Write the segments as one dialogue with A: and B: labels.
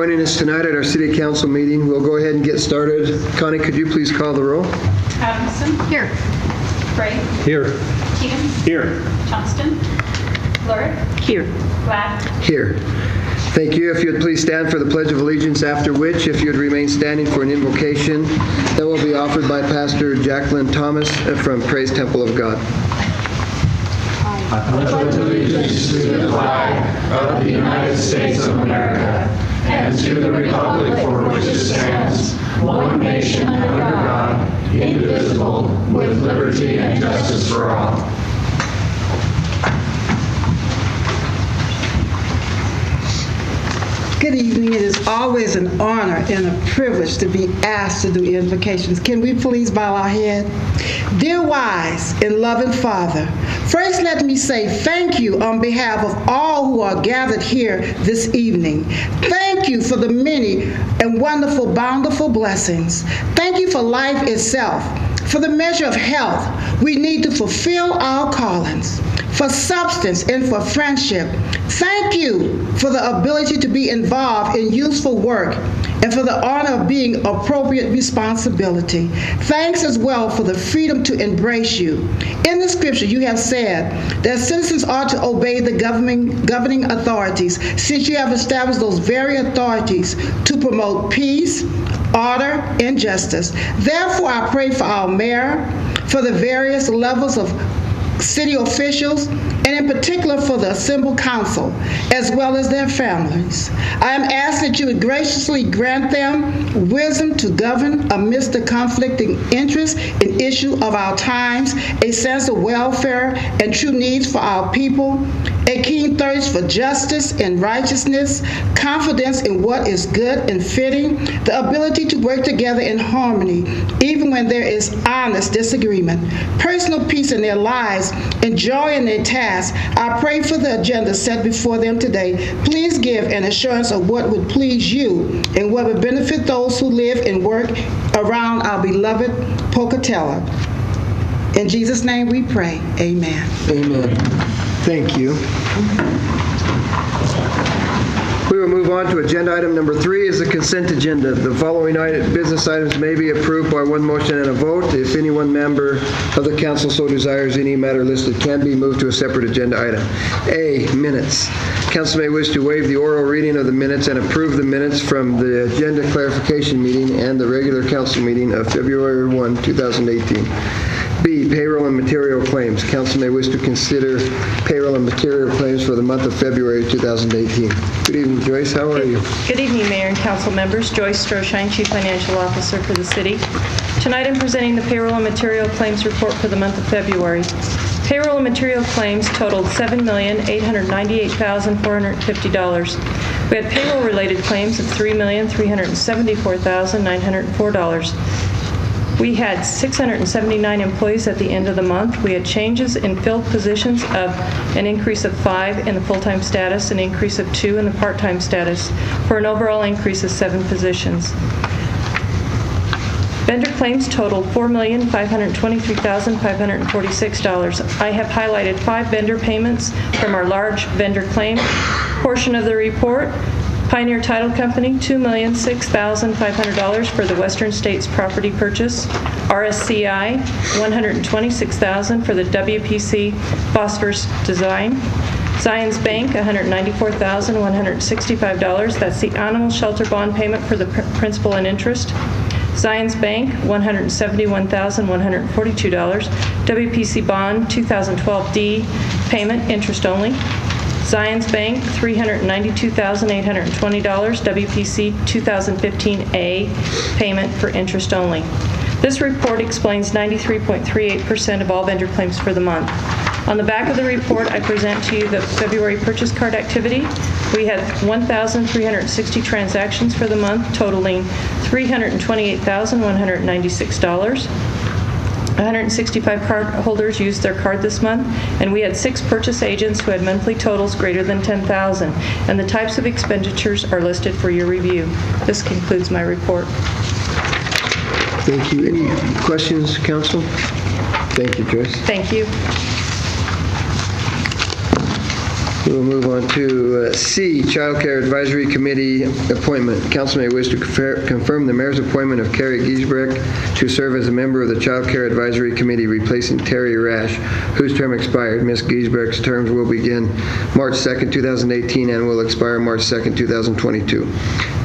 A: joining us tonight at our City Council meeting. We'll go ahead and get started. Connie, could you please call the roll?
B: Adamson. Here. Gray.
C: Here.
B: Keaton.
C: Here.
B: Johnston. Blurick.
D: Here.
B: Platt.
A: Here. Thank you. If you would please stand for the Pledge of Allegiance, after which, if you would remain standing for an invocation that will be offered by Pastor Jacqueline Thomas from Praise Temple of God.
E: I pledge allegiance to the flag of the United States of America and to the republic for which it stands, one nation under God, indivisible, with liberty and justice for all.
F: Good evening. It is always an honor and a privilege to be asked to do invocations. Can we please bow our head? Dear wise and loving Father, first let me say thank you on behalf of all who are gathered here this evening. Thank you for the many and wonderful, bountiful blessings. Thank you for life itself, for the measure of health we need to fulfill our callings, for substance and for friendship. Thank you for the ability to be involved in useful work and for the honor of being appropriate responsibility. Thanks as well for the freedom to embrace you. In the scripture, you have said that citizens ought to obey the governing authorities, since you have established those very authorities to promote peace, order, and justice. Therefore, I pray for our mayor, for the various levels of city officials, and in particular for the assembled council, as well as their families. I am asking that you would graciously grant them wisdom to govern amidst the conflicting interests and issue of our times, a sense of welfare and true needs for our people, a keen thirst for justice and righteousness, confidence in what is good and fitting, the ability to work together in harmony, even when there is honest disagreement, personal peace in their lives, and joy in their tasks. I pray for the agenda set before them today. Please give an assurance of what would please you and what would benefit those who live and work around our beloved Pocatello. In Jesus' name we pray. Amen.
A: Amen. Thank you. We will move on to agenda item number 3 is the consent agenda. The following business items may be approved by one motion and a vote. If any one member of the council so desires, any matter listed can be moved to a separate agenda item. A, minutes. Council may wish to waive the oral reading of the minutes and approve the minutes from the agenda clarification meeting and the regular council meeting of February 1, 2018. B, payroll and material claims. Council may wish to consider payroll and material claims for the month of February 2018. Good evening, Joyce. How are you?
D: Good evening, Mayor and council members. Joyce Stroshine, Chief Financial Officer for the city. Tonight I'm presenting the payroll and material claims report for the month of February. Payroll and material claims totaled $7,898,450. We had payroll-related claims of $3,374,904. We had 679 employees at the end of the month. We had changes in filled positions of an increase of 5 in the full-time status, an increase of 2 in the part-time status, for an overall increase of 7 positions. Vendor claims totaled $4,523,546. I have highlighted 5 vendor payments from our large vendor claim portion of the report. Pioneer Title Company, $2,006,500 for the Western States property purchase. RSCI, $126,000 for the WPC phosphorus design. Zions Bank, $194,165. That's the animal shelter bond payment for the principal and interest. Zions Bank, $171,142. WPC bond, 2012D payment, interest only. Zions Bank, $392,820, WPC 2015A payment for interest only. This report explains 93.38% of all vendor claims for the month. On the back of the report, I present to you the February purchase card activity. We had 1,360 transactions for the month, totaling $328,196. 165 card holders used their card this month, and we had 6 purchase agents who had monthly totals greater than $10,000, and the types of expenditures are listed for your review. This concludes my report.
A: Thank you. Any questions, council? Thank you, Joyce.
D: Thank you.
A: We'll move on to C, Child Care Advisory Committee appointment. Council may wish to confirm the mayor's appointment of Carrie Giesbrecht to serve as a member of the Child Care Advisory Committee, replacing Terry Rash, whose term expired. Ms. Giesbrecht's terms will begin March 2nd, 2018, and will expire March 2nd, 2022.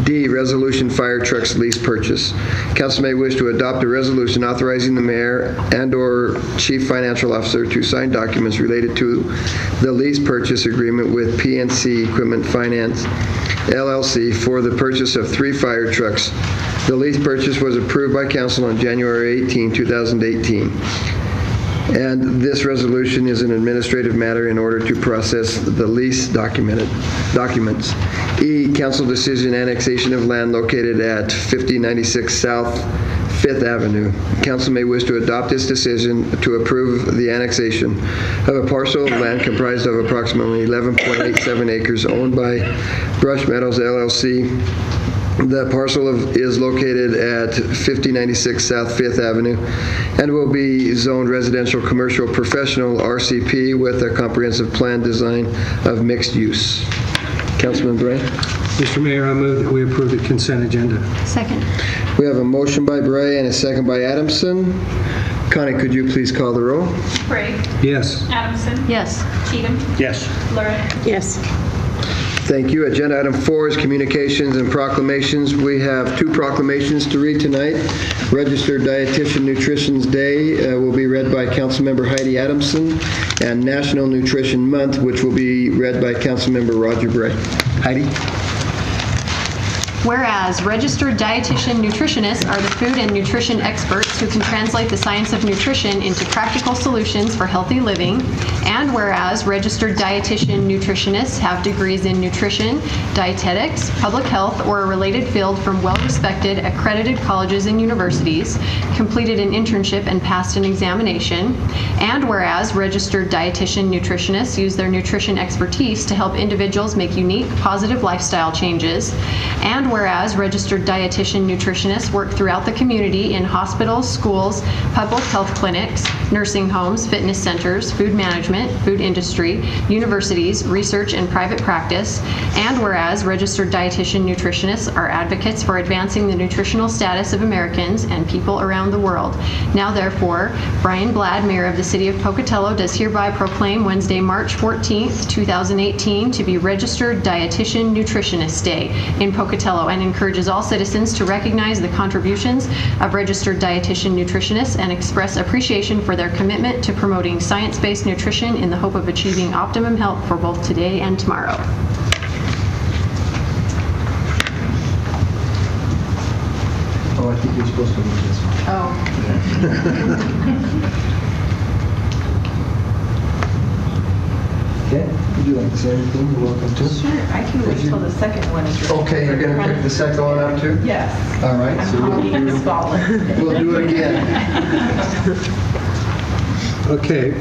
A: D, Resolution Fire Trucks Lease Purchase. Council may wish to adopt a resolution authorizing the mayor and/or chief financial officer to sign documents related to the lease purchase agreement with PNC Equipment Finance, LLC, for the purchase of 3 fire trucks. The lease purchase was approved by council on January 18, 2018. And this resolution is an administrative matter in order to process the lease documents. E, council decision annexation of land located at 5096 South 5th Avenue. Council may wish to adopt this decision to approve the annexation of a parcel of land comprised of approximately 11.87 acres owned by Brush Meadows LLC. The parcel is located at 5096 South 5th Avenue and will be zoned residential, commercial, professional, RCP with a comprehensive plan design of mixed use. Councilman Bray?
C: Mr. Mayor, I move that we approve the consent agenda.
D: Second.
A: We have a motion by Bray and a second by Adamson. Connie, could you please call the roll?
B: Bray.
C: Yes.
B: Adamson.
D: Yes.
B: Cheatham.
C: Yes.
B: Lurick.
F: Yes.
A: Thank you. Agenda item 4 is communications and proclamations. We have 2 proclamations to read tonight. Registered Dietitian Nutrition's Day will be read by Councilmember Heidi Adamson, and National Nutrition Month, which will be read by Councilmember Roger Bray. Heidi?
G: Whereas registered dietitian nutritionists are the food and nutrition experts who can translate the science of nutrition into practical solutions for healthy living, and whereas registered dietitian nutritionists have degrees in nutrition, dietetics, public health, or a related field from well-respected accredited colleges and universities, completed an internship and passed an examination, and whereas registered dietitian nutritionists use their nutrition expertise to help individuals make unique, positive lifestyle changes, and whereas registered dietitian nutritionists work throughout the community in hospitals, schools, public health clinics, nursing homes, fitness centers, food management, food industry, universities, research, and private practice, and whereas registered dietitian nutritionists are advocates for advancing the nutritional status of Americans and people around the world. Now therefore, Brian Blad, Mayor of the City of Pocatello, does hereby proclaim Wednesday, March 14th, 2018 to be Registered Dietitian Nutritionist Day in Pocatello, and encourages all citizens to recognize the contributions of registered dietitian nutritionists and express appreciation for their commitment to promoting science-based nutrition in the hope of achieving optimum health for both today and tomorrow.
A: Oh, I think you're supposed to read this one. Okay. Would you like to say anything? You're welcome to.
H: Sure, I can wait till the second one is ready.
A: Okay, you're going to pick the second one up too?
H: Yes.
A: All right.
H: I'm
A: So
H: copying Ms. Baldwin.
A: we'll do it again.
C: Okay.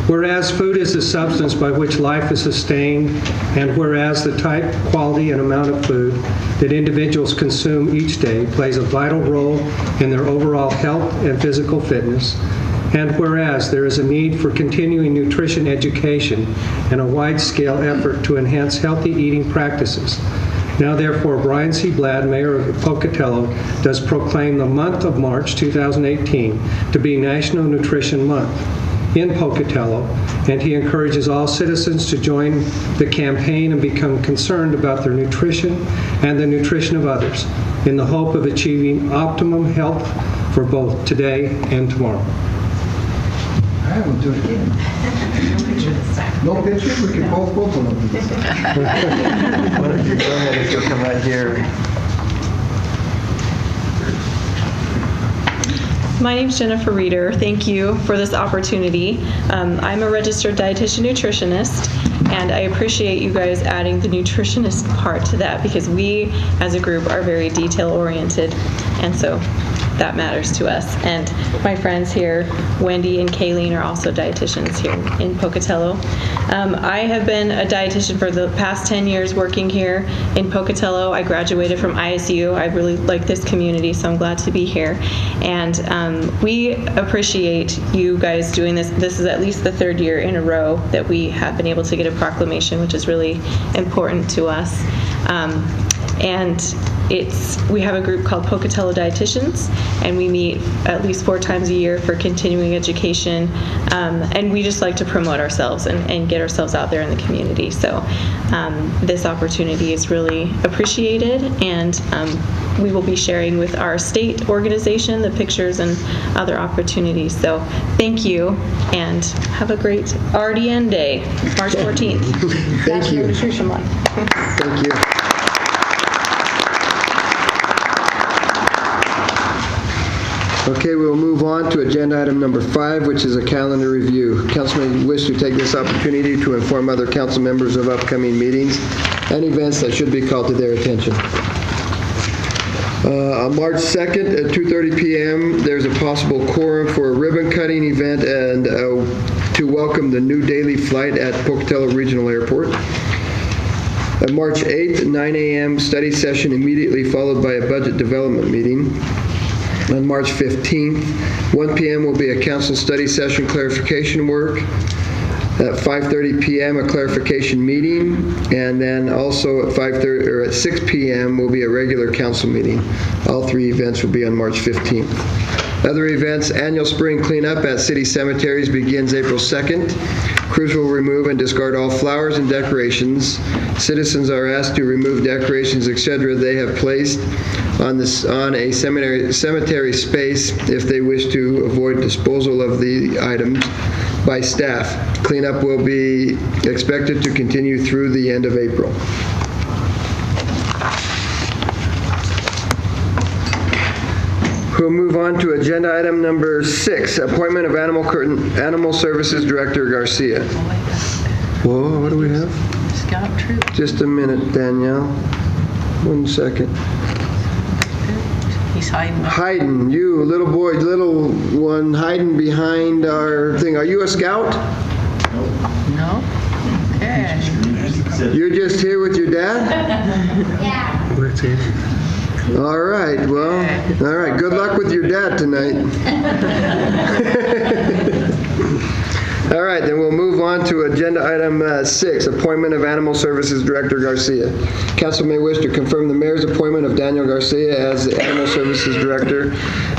C: Whereas food is the substance by which life is sustained, and whereas the type, quality, and amount of food that individuals consume each day plays a vital role in their overall health and physical fitness, and whereas there is a need for continuing nutrition education and a wide-scale effort to enhance healthy eating practices. Now therefore, Brian C. Blad, Mayor of Pocatello, does proclaim the month of March 2018 to be National Nutrition Month in Pocatello, and he encourages all citizens to join the campaign and become concerned about their nutrition and the nutrition of others in the hope of achieving optimum health for both today and tomorrow.
A: All right, we'll do it again. No pictures? We can both go to them. Why don't you go ahead if you'll come right here.
I: My name's Jennifer Reeder. Thank you for this opportunity. I'm a registered dietitian nutritionist, and I appreciate you guys adding the nutritionist part to that because we, as a group, are very detail-oriented. And so that matters to us. And my friends here, Wendy and Kayleen, are also dietitians here in Pocatello. I have been a dietitian for the past 10 years working here in Pocatello. I graduated from ISU. I really like this community, so I'm glad to be here. And we appreciate you guys doing this. This is at least the third year in a row that we have been able to get a proclamation, which is really important to us. And we have a group called Pocatello Dietitians, and we meet at least 4 times a year for continuing education, and we just like to promote ourselves and get ourselves out there in the community. So this opportunity is really appreciated, and we will be sharing with our state organization the pictures and other opportunities. So thank you, and have a great RDN Day, March 14th.
A: Thank you.
I: Nutrition Month.
A: Thank you. Okay, we'll move on to agenda item number 5, which is a calendar review. Councilmen may wish to take this opportunity to inform other council members of upcoming meetings and events that should be called to their attention. On March 2nd at 2:30 p.m., there's a possible quorum for a ribbon cutting event and to welcome the new daily flight at Pocatello Regional Airport. On March 8th at 9 a.m., study session immediately followed by a budget development meeting. On March 15th, 1 p.m. will be a council study session clarification work. At 5:30 p.m., a clarification meeting, and then also at 6 p.m. will be a regular council meeting. All 3 events will be on March 15th. Other events, annual spring cleanup at city cemeteries begins April 2nd. Crews will remove and discard all flowers and decorations. Citizens are asked to remove decorations, etc. they have placed on a cemetery space if they wish to avoid disposal of the items by staff. Cleanup will be expected to continue through the end of April. We'll move on to agenda item number 6, appointment of Animal Services Director Garcia. Whoa, what do we have?
H: Scout troop.
A: Just a minute, Danielle. 1 second.
H: He's hiding.
A: Hiding, you little boy, little one hiding behind our thing. Are you a scout?
H: No? Okay.
A: You're just here with your dad?
C: That's it.
A: All right, well, all right. Good luck with your dad tonight. All right, then we'll move on to agenda item 6, appointment of Animal Services Director Garcia. Council may wish to confirm the mayor's appointment of Daniel Garcia as the Animal Services Director.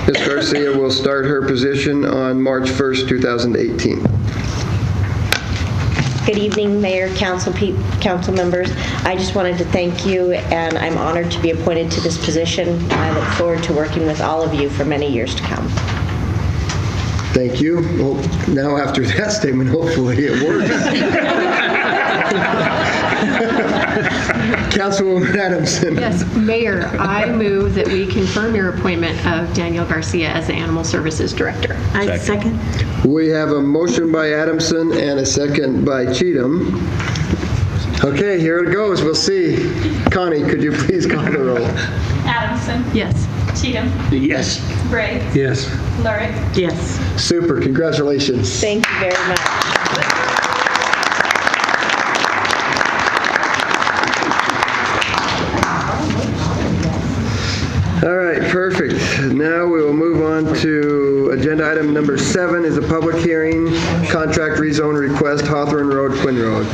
A: Ms. Garcia will start her position on March 1st, 2018.
J: Good evening, Mayor, council members. I just wanted to thank you, and I'm honored to be appointed to this position. I look forward to working with all of you for many years to come.
A: Thank you. Well, now after that statement, hopefully it works. Councilwoman Adamson.
G: Yes, Mayor, I move that we confirm your appointment of Daniel Garcia as the Animal Services Director.
J: I second.
A: We have a motion by Adamson and a second by Cheatham. Okay, here it goes. We'll see. Connie, could you please call the roll?
B: Adamson.
G: Yes.
B: Cheatham.
E: Yes.
B: Bray.
C: Yes.
B: Lurick.
J: Yes.
A: Super. Congratulations.
J: Thank you very much.
A: All right, perfect. Now we will move on to agenda item number 7 is a public hearing, contract rezone request, Hawthorne Road, Quinn Road.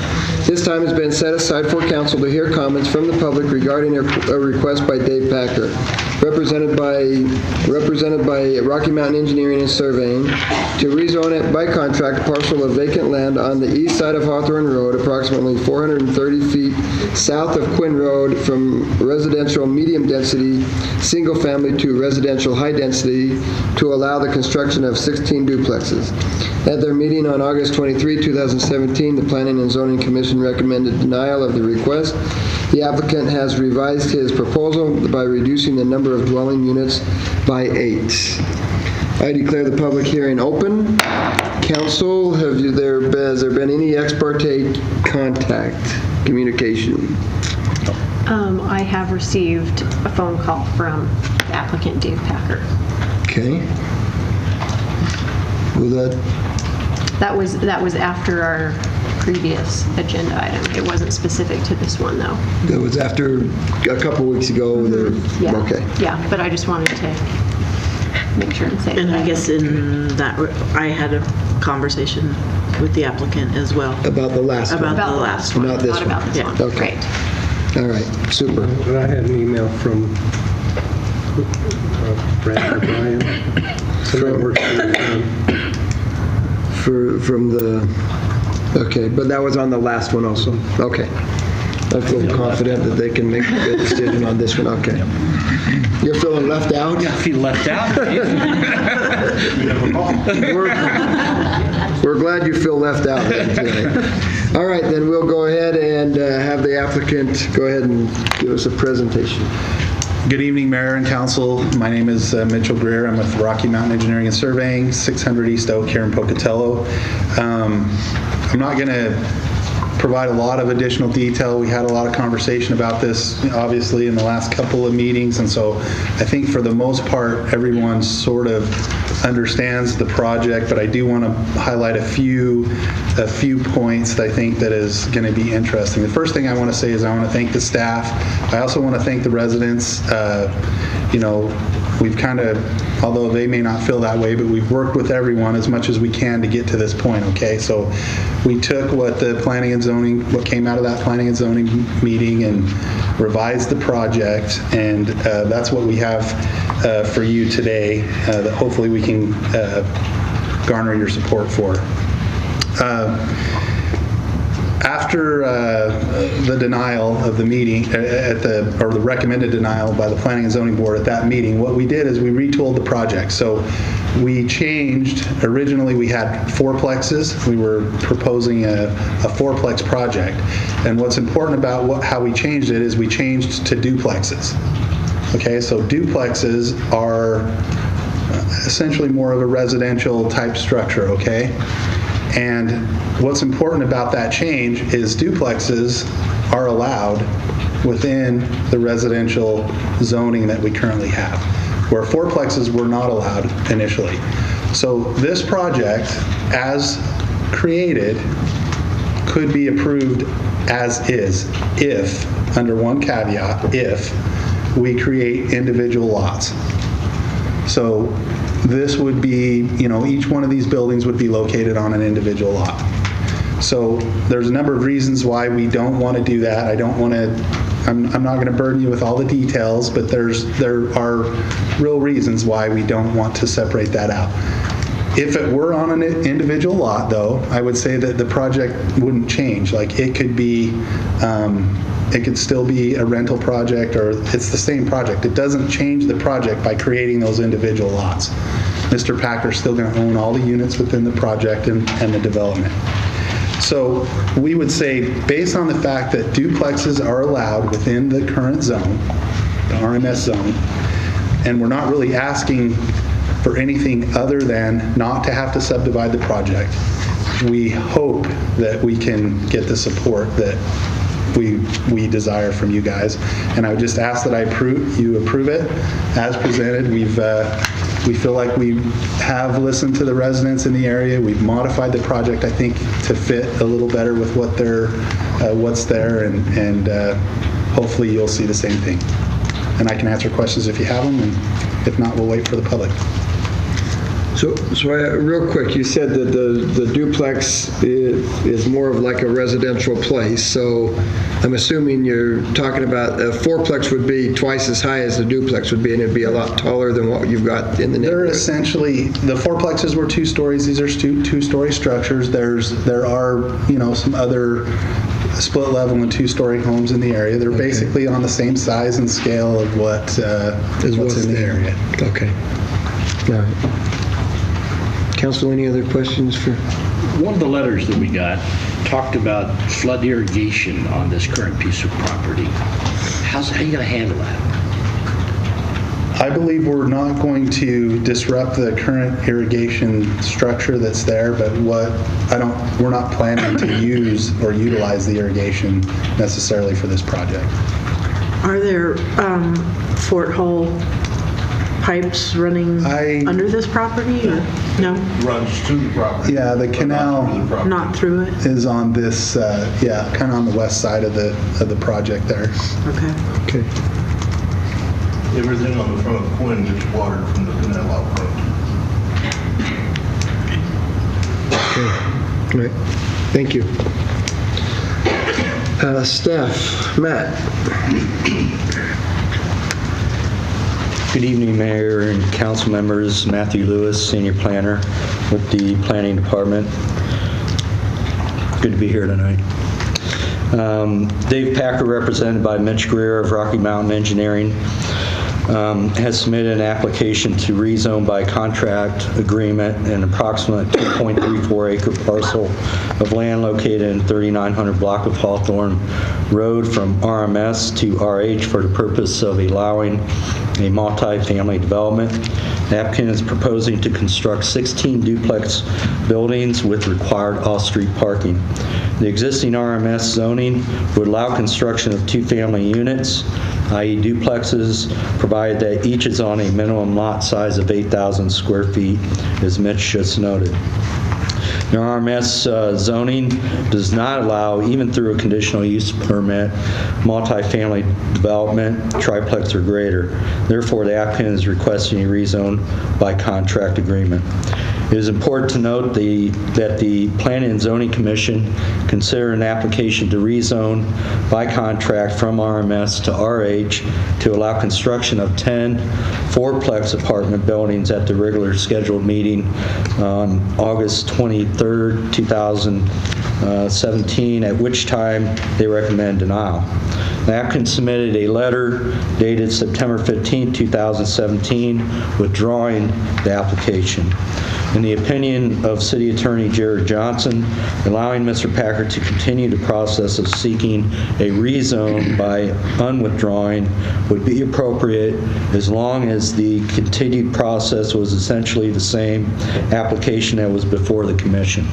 A: This time has been set aside for council to hear comments from the public regarding a request by Dave Packer, represented by Rocky Mountain Engineering and Surveying, to rezone it by contract a parcel of vacant land on the east side of Hawthorne Road, approximately 430 feet south of Quinn Road, from residential medium density single family to residential high density, to allow the construction of 16 duplexes. At their meeting on August 23, 2017, the Planning and Zoning Commission recommended denial of the request. The applicant has revised his proposal by reducing the number of dwelling units by 8. I declare the public hearing open. Council, has there been any ex parte contact, communication?
G: I have received a phone call from the applicant, Dave Packer.
A: Okay. Will that,
G: That was after our previous agenda item. It wasn't specific to this one, though.
A: that was after a couple weeks ago?
G: Yeah.
A: Okay.
G: Yeah, but I just wanted to make sure and say
K: And
G: that.
K: I guess in that, I had a conversation with the applicant as well.
A: About the last one?
K: About the last one.
A: Not this
G: Not about
A: one?
G: this
K: Yeah.
G: one.
A: Okay.
G: Great.
A: All right, super.
C: And I had an email from Brad or Brian. So that works
A: From the, okay, but that was on the last one also? Okay. I feel confident that they can make a good decision on this one, okay. You're feeling left out?
L: I feel left out.
A: We're glad you feel left out tonight. All right, then we'll go ahead and have the applicant go ahead and give us a presentation.
M: Good evening, Mayor and Council. My name is Mitchell Greer. I'm with Rocky Mountain Engineering and Surveying, 600 East Oak here in Pocatello. I'm not going to provide a lot of additional detail. We had a lot of conversation about this, obviously, in the last couple of meetings, and so I think for the most part, everyone sort of understands the project, but I do want to highlight a few points that I think that is going to be interesting. The first thing I want to say is I want to thank the staff. I also want to thank the residents. We've kind of, although they may not feel that way, but we've worked with everyone as much as we can to get to this point, okay? So we took what came out of that planning and zoning meeting and revised the project, and that's what we have for you today that hopefully we can garner your support for. After the denial of the meeting, or the recommended denial by the Planning and Zoning Board at that meeting, what we did is we retooled the project. So we changed, originally we had fourplexes. We were proposing a fourplex project. And what's important about how we changed it is we changed to duplexes. Okay, so duplexes are essentially more of a residential type structure, okay? And what's important about that change is duplexes are allowed within the residential zoning that we currently have, where fourplexes were not allowed initially. So this project, as created, could be approved as is if, under one caveat, if we create individual lots. So this would be, each one of these buildings would be located on an individual lot. So there's a number of reasons why we don't want to do that. I'm not going to burden you with all the details, but there are real reasons why we don't want to separate that out. If it were on an individual lot, though, I would say that the project wouldn't change. Like, it could still be a rental project, or it's the same project. It doesn't change the project by creating those individual lots. Mr. Packer's still going to own all the units within the project and the development. So we would say, based on the fact that duplexes are allowed within the current zone, the RMS zone, and we're not really asking for anything other than not to have to subdivide the project, we hope that we can get the support that we desire from you guys. And I would just ask that you approve it as presented. We feel like we have listened to the residents in the area. We've modified the project, I think, to fit a little better with what's there, and hopefully you'll see the same thing. And I can answer questions if you have them, and if not, we'll wait for the public.
A: So real quick, you said that the duplex is more of like a residential place, so I'm assuming you're talking about a fourplex would be twice as high as the duplex would be, and it'd be a lot taller than what you've got in the neighborhood.
M: They're essentially, the fourplexes were 2 stories. These are two-story structures. There are, some other split level and 2-story homes in the area. They're basically on the same size and scale of what's in the area.
A: Okay. All right. Council, any other questions for?
L: One of the letters that we got talked about flood irrigation on this current piece of property. How are you going to handle that?
M: I believe we're not going to disrupt the current irrigation structure that's there, but we're not planning to use or utilize the irrigation necessarily for this project.
K: Are there Fort Hole pipes running under this property, or no?
E: Runs to the property.
M: Yeah, the canal
K: Not through it?
M: is on this, kind of on the west side of the project there.
K: Okay.
A: Okay.
E: Everything on the front of Quinn gets watered from the canal out front.
A: All right. Thank you. Staff, Matt.
N: Good evening, Mayor and council members. Matthew Lewis, Senior Planner with the Planning Department. Good to be here tonight. Dave Packer, represented by Mitch Greer of Rocky Mountain Engineering, has submitted an application to rezone by contract agreement an approximate 2.34 acre parcel of land located in 3900 block of Hawthorne Road from RMS to RH for the purpose of allowing a multi-family development. The applicant is proposing to construct 16 duplex buildings with required off-street parking. The existing RMS zoning would allow construction of two-family units, i.e. duplexes, provided that each is on a minimum lot size of 8,000 square feet, as Mitch just noted. The RMS zoning does not allow, even through a conditional use permit, multifamily development, triplex or greater. Therefore, the applicant is requesting a rezone by contract agreement. It is important to note that the Planning and Zoning Commission considered an application to rezone by contract from RMS to RH to allow construction of 10 fourplex apartment buildings at the regular scheduled meeting on August 23rd, 2017, at which time they recommend denial. The applicant submitted a letter dated September 15, 2017, withdrawing the application. In the opinion of City Attorney Jared Johnson, allowing Mr. Packer to continue the process of seeking a rezone by unwithdrawing would be appropriate as long as the continued process was essentially the same application that was before the Commission.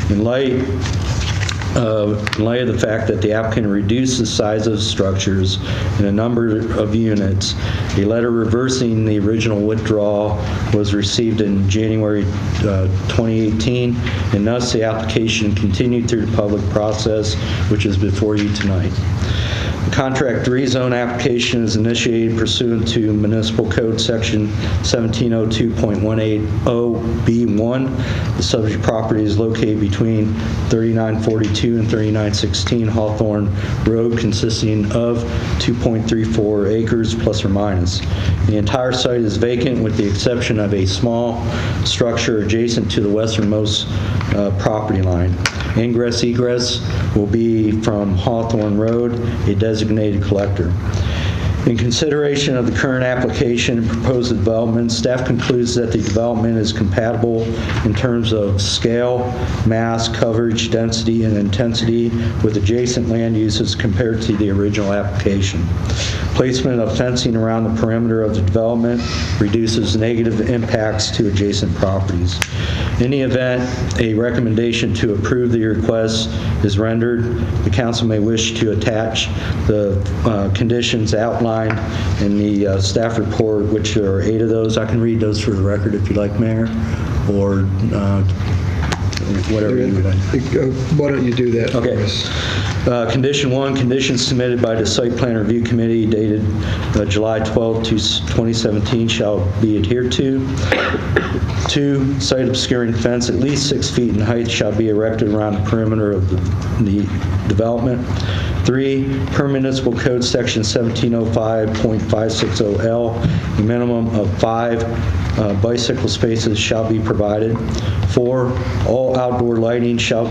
N: In light of the fact that the applicant reduced the size of structures and a number of units, a letter reversing the original withdrawal was received in January 2018, and thus the application continued through the public process, which is before you tonight. The contract rezone application is initiated pursuant to Municipal Code Section 1702.180B1. The subject property is located between 3942 and 3916 Hawthorne Road, consisting of 2.34 acres plus or minus. The entire site is vacant with the exception of a small structure adjacent to the westernmost property line. Ingress egress will be from Hawthorne Road, a designated collector. In consideration of the current application and proposed development, staff concludes that the development is compatible in terms of scale, mass, coverage, density, and intensity with adjacent land uses compared to the original application. Placement of fencing around the perimeter of the development reduces negative impacts to adjacent properties. In the event a recommendation to approve the request is rendered, the council may wish to attach the conditions outlined in the staff report, which are 8 of those. I can read those for the record if you like, Mayor, or whatever you would like.
A: Why don't you do that
N: for us? Condition 1, conditions submitted by the Site Plan Review Committee dated July 12, 2017 shall be adhered to. 2, site obscuring fence at least 6 feet in height shall be erected around the perimeter of the development. 3, per municipal code section 1705.560L, a minimum of 5 bicycle spaces shall be provided. 4, all outdoor lighting shall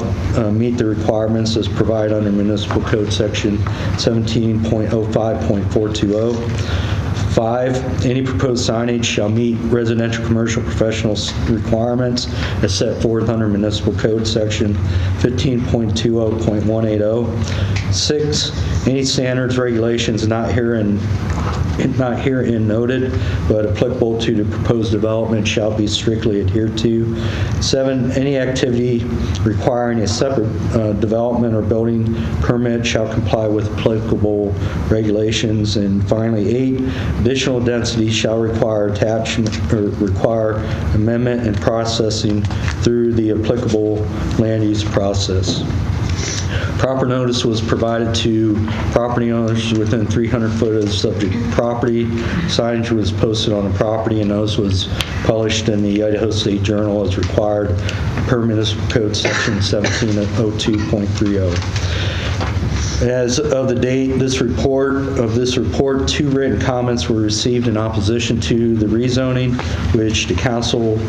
N: meet the requirements as provided under municipal code section 17.05.420. 5, any proposed signage shall meet residential, commercial, professional requirements as set forth under municipal code section 15.20.180. 6, any standards, regulations not herein not herein noted, but applicable to the proposed development shall be strictly adhered to. 7, any activity requiring a separate development or building permit shall comply with applicable regulations. And finally, 8, additional density shall require attachment or require amendment and processing through the applicable land use process. Proper notice was provided to property owners within 300 foot of the subject property. Signage was posted on the property, and notice was published in the Idaho State Journal as required per Municipal Code Section 1702.30. As of the date of this report, 2 written comments were received in opposition to the rezoning, which the council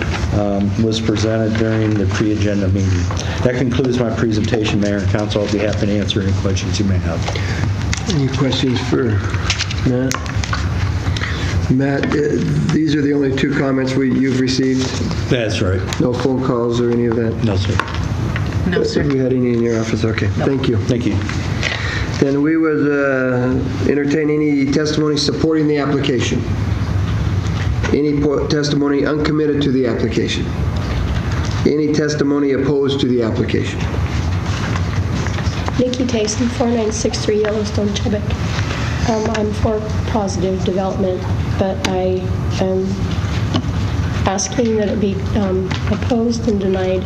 N: was presented during the pre-agenda meeting. That concludes my presentation, Mayor and Council. I'll be happy to answer any questions you may have.
A: Any questions for Matt? Matt, these are the only 2 comments you've received?
N: That's right.
A: No phone calls or any of that?
N: No, sir.
H: No, sir.
A: Have you had any in your office? Okay, thank you.
N: Thank you.
A: Then we would entertain any testimony supporting the application. Any testimony uncommitted to the application. Any testimony opposed to the application.
O: Nikki Tayson, 4963 Yellowstone, Chubbuck. I'm for positive development, but I am asking that it be opposed and denied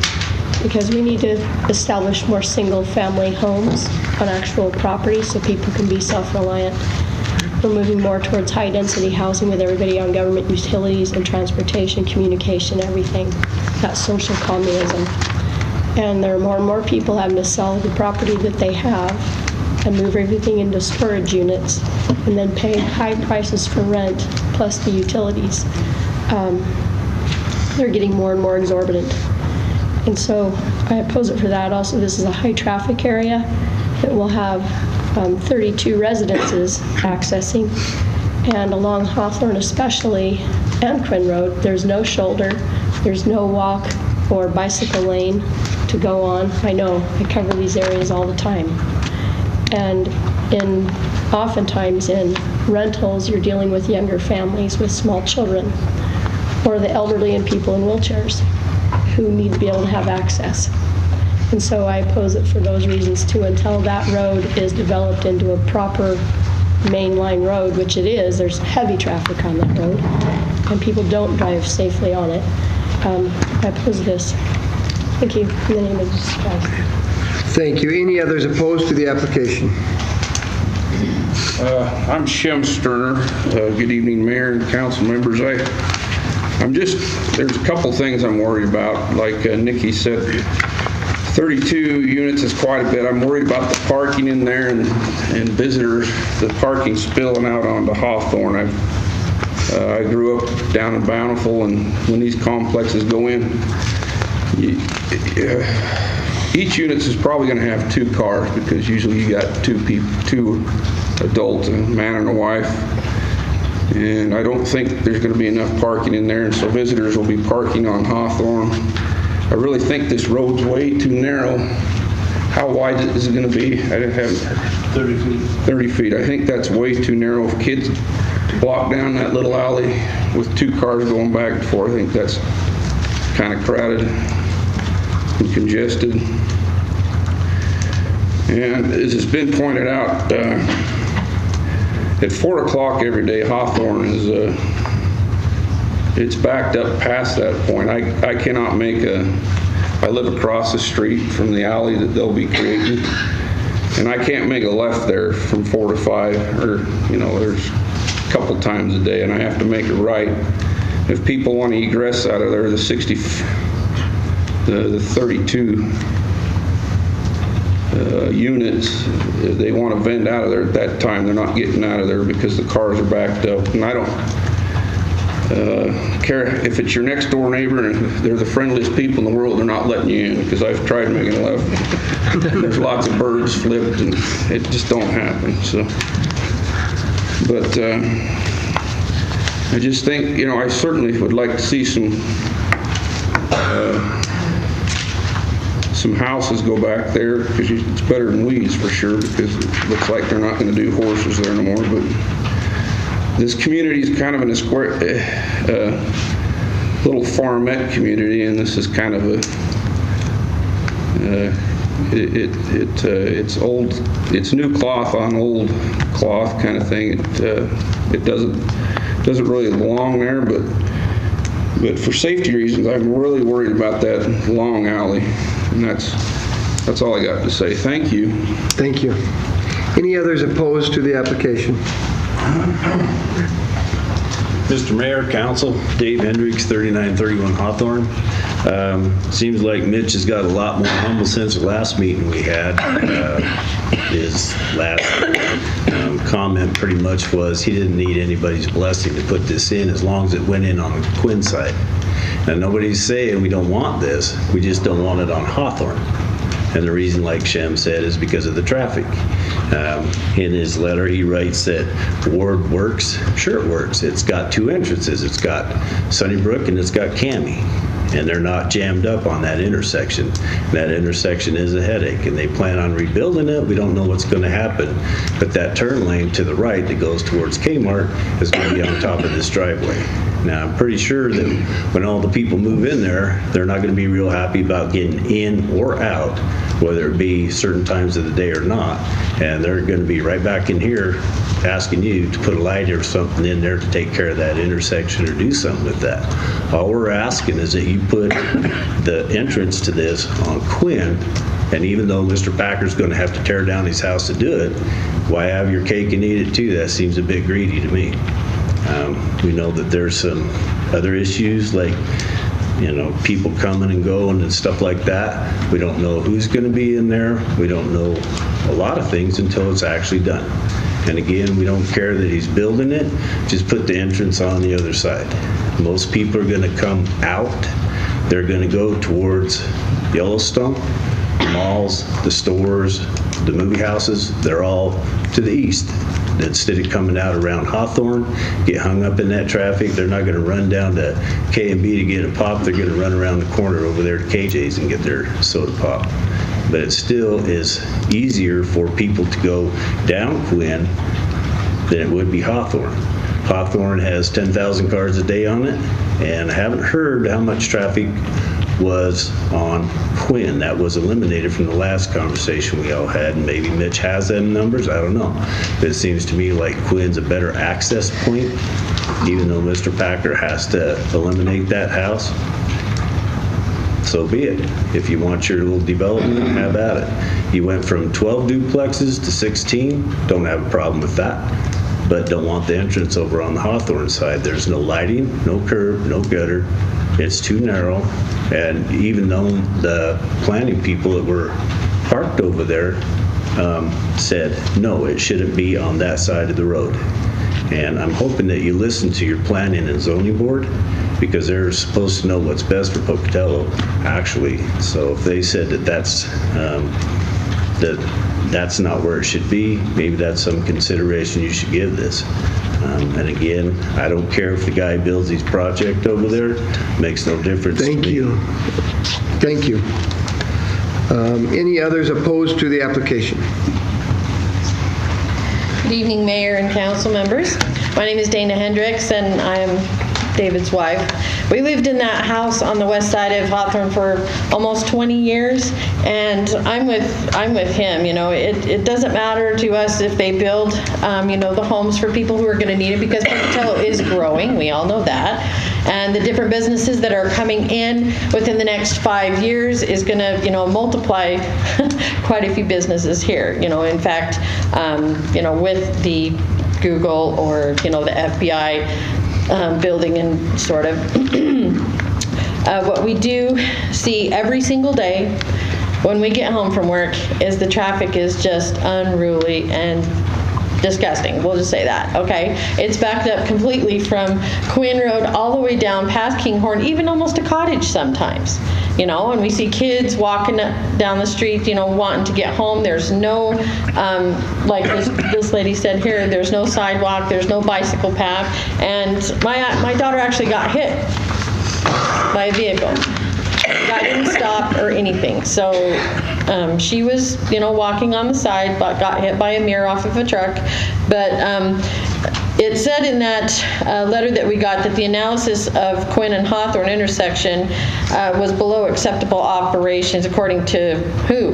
O: because we need to establish more single-family homes on actual property so people can be self-reliant. We're moving more towards high-density housing with everybody on government utilities and transportation, communication, everything. That's social communism. And there are more and more people having to sell the property that they have and move everything into storage units and then pay high prices for rent plus the utilities. They're getting more and more exorbitant. And so I oppose it for that. Also, this is a high traffic area that will have 32 residences accessing. And along Hawthorne especially, and Quinn Road, there's no shoulder, there's no walk or bicycle lane to go on. I know, I cover these areas all the time. And oftentimes in rentals, you're dealing with younger families with small children or the elderly and people in wheelchairs who need to be able to have access. And so I oppose it for those reasons too until that road is developed into a proper mainline road, which it is. There's heavy traffic on that road and people don't drive safely on it. I oppose this. Thank you. In the name of Jesus Christ.
A: Thank you. Any others opposed to the application?
P: I'm Shem Sterner. Good evening, Mayor and council members. There's a couple things I'm worried about. Like Nikki said, 32 units is quite a bit. I'm worried about the parking in there and visitors, the parking spilling out onto Hawthorne. I grew up down in Bountiful, and when these complexes go in, each unit is probably going to have 2 cars because usually you got 2 adults, a man and a wife. And I don't think there's going to be enough parking in there, and so visitors will be parking on Hawthorne. I really think this road's way too narrow. How wide is it going to be? I didn't have 30 feet. 30 feet. I think that's way too narrow. If kids block down that little alley with 2 cars going back and forth, I think that's kind of crowded and congested. And as has been pointed out, at 4 o'clock every day, Hawthorne is it's backed up past that point. I cannot I live across the street from the alley that they'll be creating, and I can't make a left there from 4 to 5, or, there's a couple times a day, and I have to make a right. If people want to egress out of there, the 32 units, they want to vent out of there at that time. They're not getting out of there because the cars are backed up. And I don't care if it's your next door neighbor and they're the friendliest people in the world, they're not letting you in because I've tried making a left. There's lots of birds flipped and it just don't happen. So, but I just think, I certainly would like to see some houses go back there, because it's better than LEASE for sure, because it looks like they're not going to do horses there no more. But this community is kind of in a little farmette community, and this is kind of it's old, it's new cloth on old cloth kind of thing. It doesn't really belong there, but for safety reasons, I'm really worried about that long alley, and that's all I got to say. Thank you.
A: Thank you. Any others opposed to the application?
Q: Mr. Mayor, Council, Dave Hendricks, 3931 Hawthorne. Seems like Mitch has got a lot more humble since the last meeting we had. His last comment pretty much was he didn't need anybody's blessing to put this in as long as it went in on the Quinn side. Now, nobody's saying we don't want this. We just don't want it on Hawthorne. And the reason, like Shem said, is because of the traffic. In his letter, he writes that Ward works. Sure, it works. It's got two entrances. It's got Sunnybrook and it's got Cami. And they're not jammed up on that intersection. That intersection is a headache, and they plan on rebuilding it. We don't know what's going to happen. But that turn lane to the right that goes towards Kmart is going to be on top of this driveway. Now, I'm pretty sure that when all the people move in there, they're not going to be real happy about getting in or out, whether it be certain times of the day or not. And they're going to be right back in here asking you to put a light or something in there to take care of that intersection or do something with that. All we're asking is that you put the entrance to this on Quinn, and even though Mr. Packer's going to have to tear down his house to do it, why have your cake and eat it too? That seems a bit greedy to me. We know that there's some other issues like, people coming and going and stuff like that. We don't know who's going to be in there. We don't know a lot of things until it's actually done. And again, we don't care that he's building it. Just put the entrance on the other side. Most people are going to come out. They're going to go towards Yellowstone, the malls, the stores, the movie houses. They're all to the east. Instead of coming out around Hawthorne, get hung up in that traffic, they're not going to run down to K&B to get a pop. They're going to run around the corner over there to KJ's and get their soda pop. But it still is easier for people to go down Quinn than it would be Hawthorne. Hawthorne has 10,000 cars a day on it, and I haven't heard how much traffic was on Quinn. That was eliminated from the last conversation we all had, and maybe Mitch has them numbers, I don't know. But it seems to me like Quinn's a better access point, even though Mr. Packer has to eliminate that house. So be it. If you want your little development, have at it. You went from 12 duplexes to 16, don't have a problem with that, but don't want the entrance over on the Hawthorne side. There's no lighting, no curb, no gutter. It's too narrow, and even though the planning people that were parked over there said, no, it shouldn't be on that side of the road. And I'm hoping that you listen to your planning and zoning board, because they're supposed to know what's best for Pocatello, actually. So if they said that that's not where it should be, maybe that's some consideration you should give this. And again, I don't care if the guy builds his project over there, makes no difference to me.
A: Thank you. Thank you. Any others opposed to the application?
R: Good evening, Mayor and council members. My name is Dana Hendricks, and I am David's wife. We lived in that house on the west side of Hawthorne for almost 20 years, and I'm with him. It doesn't matter to us if they build, the homes for people who are going to need it, because Pocatello is growing. We all know that. And the different businesses that are coming in within the next 5 years is going to, multiply quite a few businesses here. In fact, with the Google or, the FBI building and sort of what we do see every single day when we get home from work is the traffic is just unruly and disgusting. We'll just say that, okay? It's backed up completely from Quinn Road all the way down past Kinghorn, even almost to Cottage sometimes. And we see kids walking down the street, wanting to get home. There's no, like this lady said here, there's no sidewalk, there's no bicycle path. And my daughter actually got hit by a vehicle. The guy didn't stop or anything. So she was, walking on the side, but got hit by a mirror off of a truck. But it said in that letter that we got that the analysis of Quinn and Hawthorne intersection was below acceptable operations, according to who?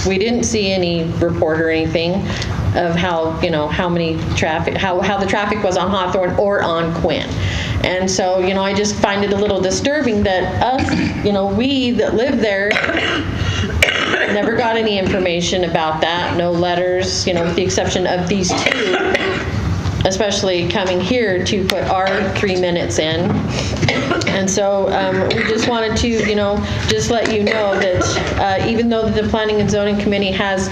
R: We didn't see any report or anything of how, how many traffic, how the traffic was on Hawthorne or on Quinn. And so, I just find it a little disturbing that us, we that live there never got any information about that, no letters, with the exception of these two, especially coming here to put our 3 minutes in. And so we just wanted to, just let you know that even though the Planning and Zoning Committee has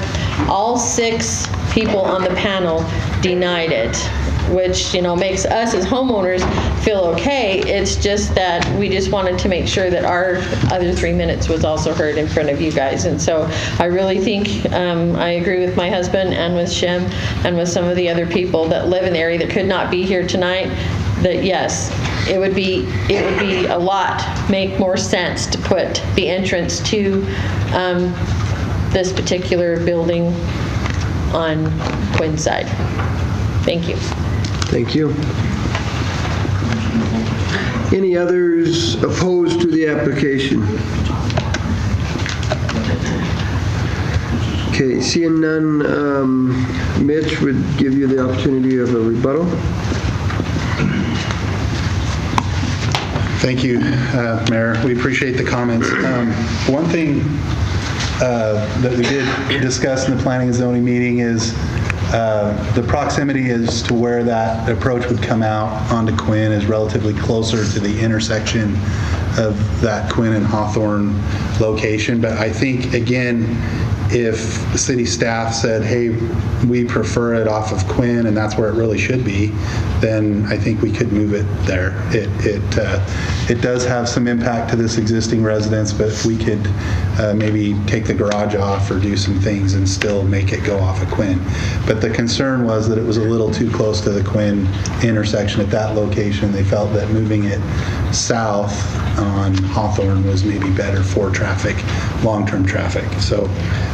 R: all 6 people on the panel denied it, which, makes us as homeowners feel okay. It's just that we just wanted to make sure that our other 3 minutes was also heard in front of you guys. And so I really think I agree with my husband and with Shem and with some of the other people that live in the area that could not be here tonight, that yes, it would be make more sense to put the entrance to this particular building on Quinn's side. Thank you.
A: Thank you. Any others opposed to the application? Okay, seeing none, Mitch would give you the opportunity of a rebuttal.
M: Thank you, Mayor. We appreciate the comments. One thing that we did discuss in the Planning and Zoning meeting is the proximity as to where that approach would come out onto Quinn is relatively closer to the intersection of that Quinn and Hawthorne location. But I think, again, if the city staff said, hey, we prefer it off of Quinn and that's where it really should be, then I think we could move it there. It does have some impact to this existing residence, but if we could maybe take the garage off or do some things and still make it go off of Quinn. But the concern was that it was a little too close to the Quinn intersection at that location. They felt that moving it south on Hawthorne was maybe better for traffic, long-term traffic. So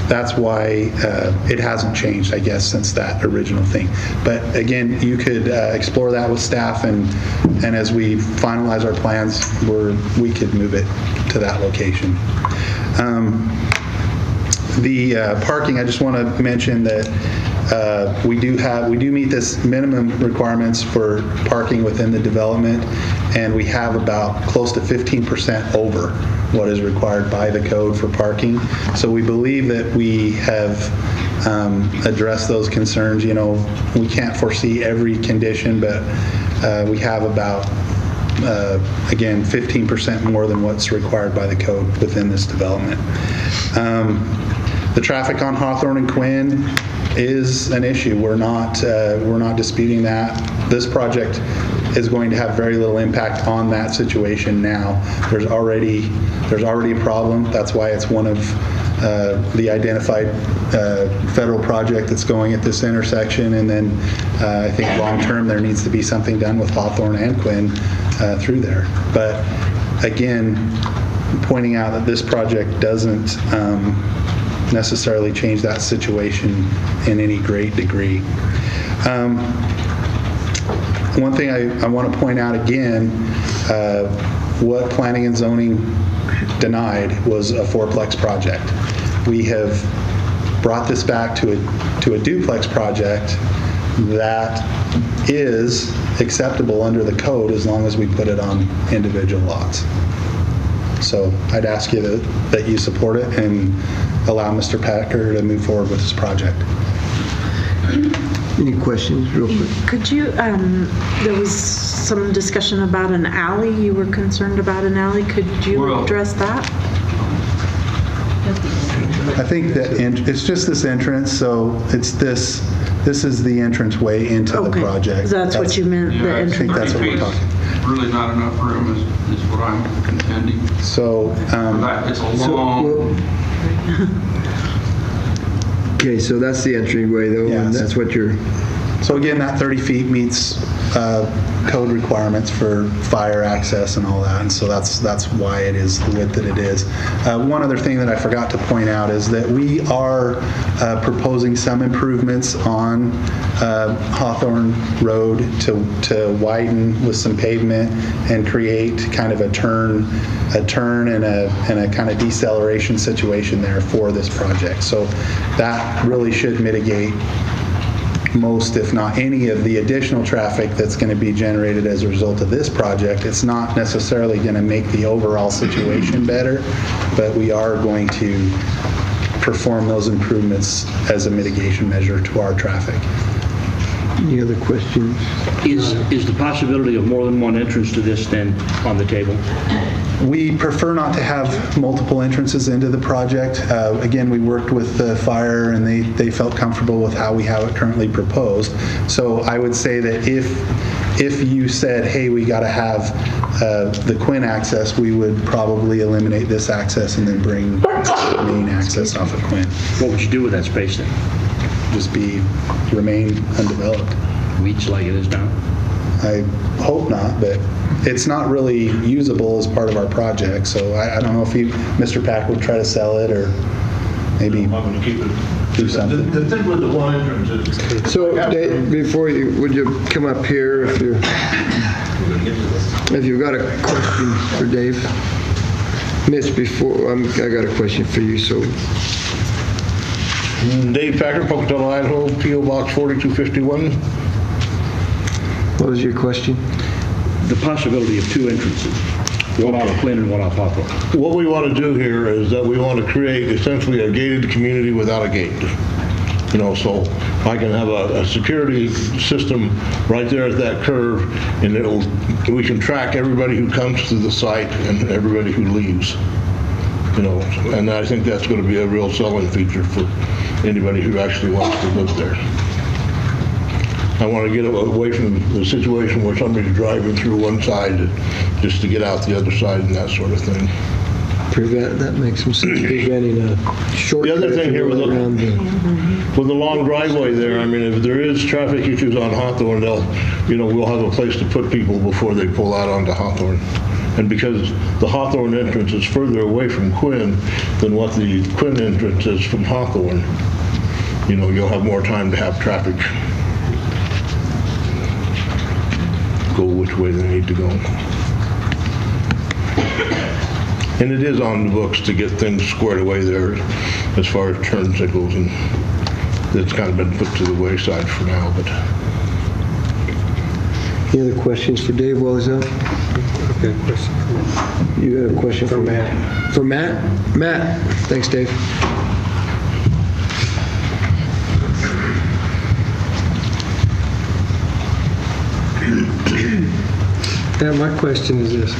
M: that's why it hasn't changed, I guess, since that original thing. But again, you could explore that with staff, and as we finalize our plans, we could move it to that location. The parking, I just want to mention that we do meet this minimum requirements for parking within the development, and we have about close to 15% over what is required by the code for parking. So we believe that we have addressed those concerns. We can't foresee every condition, but we have about again, 15% more than what's required by the code within this development. The traffic on Hawthorne and Quinn is an issue. We're not disputing that. This project is going to have very little impact on that situation now. There's already a problem. That's why it's one of the identified federal project that's going at this intersection. And then I think long term there needs to be something done with Hawthorne and Quinn through there. But again, pointing out that this project doesn't necessarily change that situation in any great degree. One thing I want to point out again, what Planning and Zoning denied was a fourplex project. We have brought this back to a duplex project that is acceptable under the code as long as we put it on individual lots. So I'd ask you that you support it and allow Mr. Packer to move forward with this project.
A: Any questions, real quick?
K: Could you, there was some discussion about an alley. You were concerned about an alley. Could you address that?
M: I think that it's just this entrance, so it's this is the entrance way into the project.
K: That's what you meant, the entrance.
M: I think that's what we're talking.
P: Really not enough room is what I'm contending.
M: So,
P: it's a long...
A: Okay, so that's the entryway though, and that's what you're...
M: So again, that 30 feet meets code requirements for fire access and all that, and so that's why it is the width that it is. One other thing that I forgot to point out is that we are proposing some improvements on Hawthorne Road to widen with some pavement and create kind of a turn and a kind of deceleration situation there for this project. So that really should mitigate most, if not any, of the additional traffic that's going to be generated as a result of this project. It's not necessarily going to make the overall situation better, but we are going to perform those improvements as a mitigation measure to our traffic.
A: Any other questions?
L: Is the possibility of more than one entrance to this then on the table?
M: We prefer not to have multiple entrances into the project. Again, we worked with the fire and they felt comfortable with how we have it currently proposed. So I would say that if you said, hey, we got to have the Quinn access, we would probably eliminate this access and then bring the main access off of Quinn.
L: What would you do with that space then?
M: Just remain undeveloped.
L: Weeds like it is now?
M: I hope not, but it's not really usable as part of our project, so I don't know if Mr. Pack would try to sell it or maybe do something.
E: The thing with the one entrance is...
A: So, Dave, before would you come up here if you've got a question for Dave? Mitch, before, I got a question for you, so...
E: Dave Packer, Pocatello, Idaho, P.O. Box 4251.
A: What was your question?
L: The possibility of two entrances, one off Quinn and one off Hawthorne.
E: What we want to do here is that we want to create essentially a gated community without a gate. You know, so I can have a security system right there at that curve, and we can track everybody who comes to the site and everybody who leaves. You know, and I think that's going to be a real selling feature for anybody who actually wants to live there. I want to get away from the situation where somebody's driving through one side just to get out the other side and that sort of thing.
A: That makes some sense, preventing a shortcut.
E: The other thing here with the long driveway there, I mean, if there is traffic issues on Hawthorne, we'll have a place to put people before they pull out onto Hawthorne. And because the Hawthorne entrance is further away from Quinn than what the Quinn entrance is from Hawthorne, you'll have more time to have traffic go which way they need to go. And it is on the books to get things squared away there as far as turn signals, and it's kind of been put to the wayside for now. But
A: any other questions for Dave while he's up?
C: Okay, question for Matt.
A: You got a question for Matt? For Matt? Matt. Thanks, Dave.
C: Yeah, my question is this.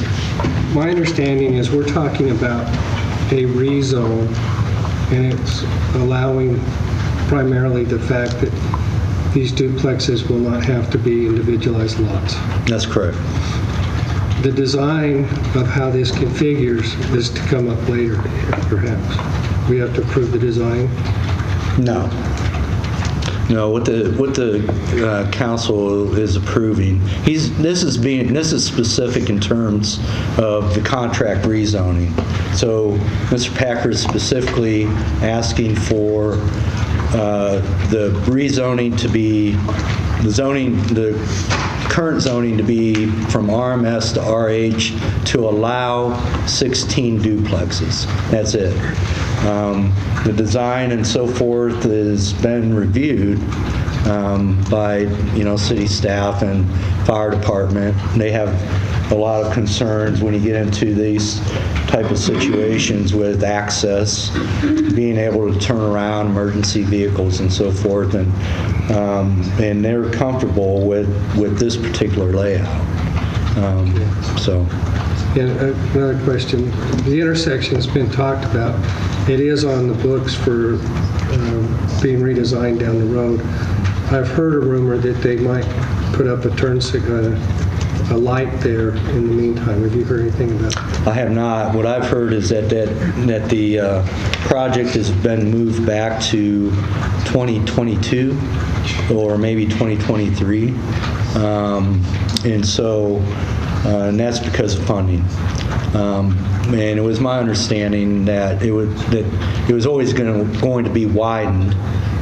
C: My understanding is we're talking about a rezone, and it's allowing primarily the fact that these duplexes will not have to be individualized lots.
N: That's correct.
C: The design of how this configures is to come up later, perhaps. We have to approve the design?
N: No. No, what the council is approving, this is specific in terms of the contract rezoning. So Mr. Packer is specifically asking for the rezoning to be, the current zoning to be from RMS to RH to allow 16 duplexes. That's it. The design and so forth has been reviewed by city staff and fire department. They have a lot of concerns when you get into these type of situations with access, being able to turn around emergency vehicles and so forth, and they're comfortable with this particular layout.
C: Another question. The intersection's been talked about. It is on the books for being redesigned down the road. I've heard a rumor that they might put up a turn signal, a light there in the meantime. Have you heard anything about that?
N: I have not. What I've heard is that the project has been moved back to 2022 or maybe 2023. And so, and that's because of funding. And it was my understanding that it was always going to be widened,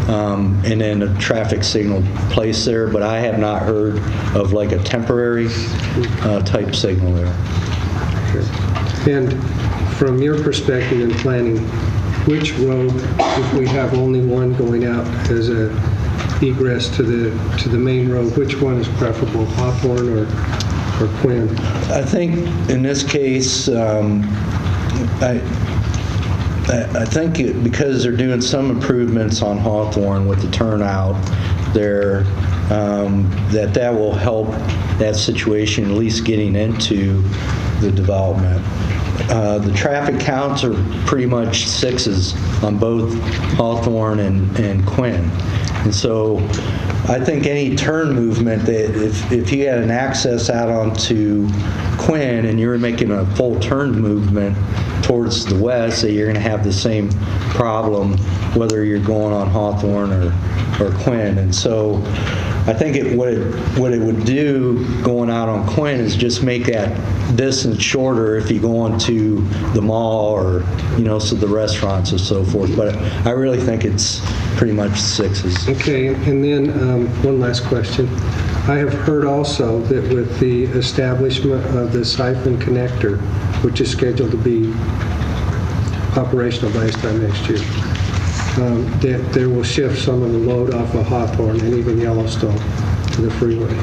N: and then a traffic signal placed there, but I have not heard of like a temporary type signal there.
C: And from your perspective in planning, which road, if we have only one going out as a egress to the main road, which one is preferable, Hawthorne or Quinn?
N: I think in this case, I think because they're doing some improvements on Hawthorne with the turnout there, that will help that situation, at least getting into the development. The traffic counts are pretty much 6s on both Hawthorne and Quinn. And so I think any turn movement, that if you had an access out onto Quinn and you're making a full turn movement towards the west, that you're going to have the same problem whether you're going on Hawthorne or Quinn. And so I think what it would do going out on Quinn is just make that distance shorter if you go into the mall or, so the restaurants and so forth. But I really think it's pretty much 6s.
C: Okay, and then one last question. I have heard also that with the establishment of the siphon connector, which is scheduled to be operational by this time next year, that there will shift some of the load off of Hawthorne and even Yellowstone to the freeway.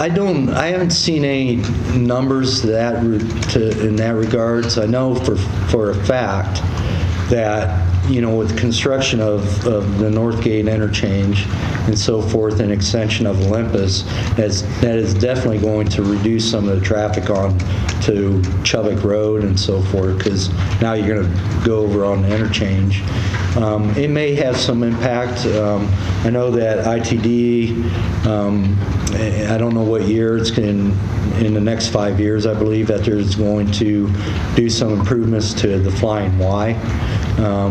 N: I haven't seen any numbers in that regards. I know for a fact that, with construction of the Northgate interchange and so forth, and extension of Olympus, that is definitely going to reduce some of the traffic on to Chubbuck Road and so forth, because now you're going to go over on the interchange. It may have some impact. I know that ITD, I don't know what year it's in the next 5 years, I believe that there's going to do some improvements to the Flying Y,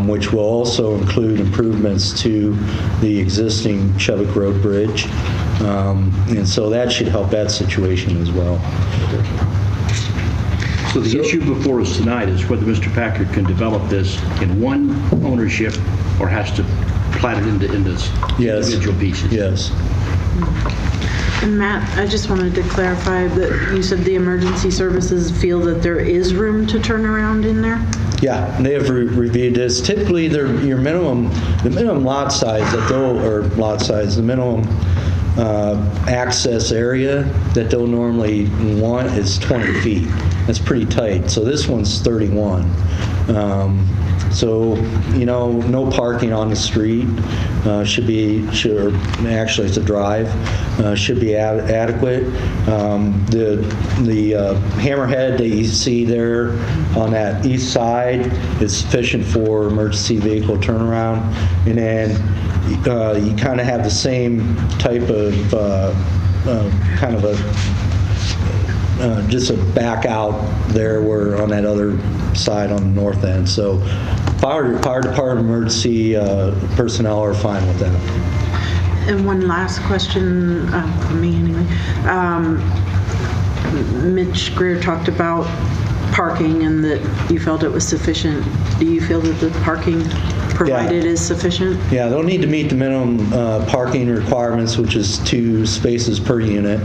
N: which will also include improvements to the existing Chubbuck Road Bridge. And so that should help that situation as well.
L: So the issue before us tonight is whether Mr. Packard can develop this in one ownership or has to plat it into individual pieces.
N: Yes.
K: And Matt, I just wanted to clarify that you said the emergency services feel that there is room to turn around in there?
N: Yeah, they have reviewed this. Typically, the minimum lot size the minimum access area that they'll normally want is 20 feet. That's pretty tight. So this one's 31. So, no parking on the street actually it's a drive, should be adequate. The hammerhead that you see there on that east side is sufficient for emergency vehicle turnaround. And then you kind of have the same type of just a back out there where on that other side on the north end. So fire department emergency personnel are fine with that.
K: And one last question for me anyway. Mitch Greer talked about parking and that you felt it was sufficient. Do you feel that the parking provided is sufficient?
N: Yeah, they'll need to meet the minimum parking requirements, which is 2 spaces per unit.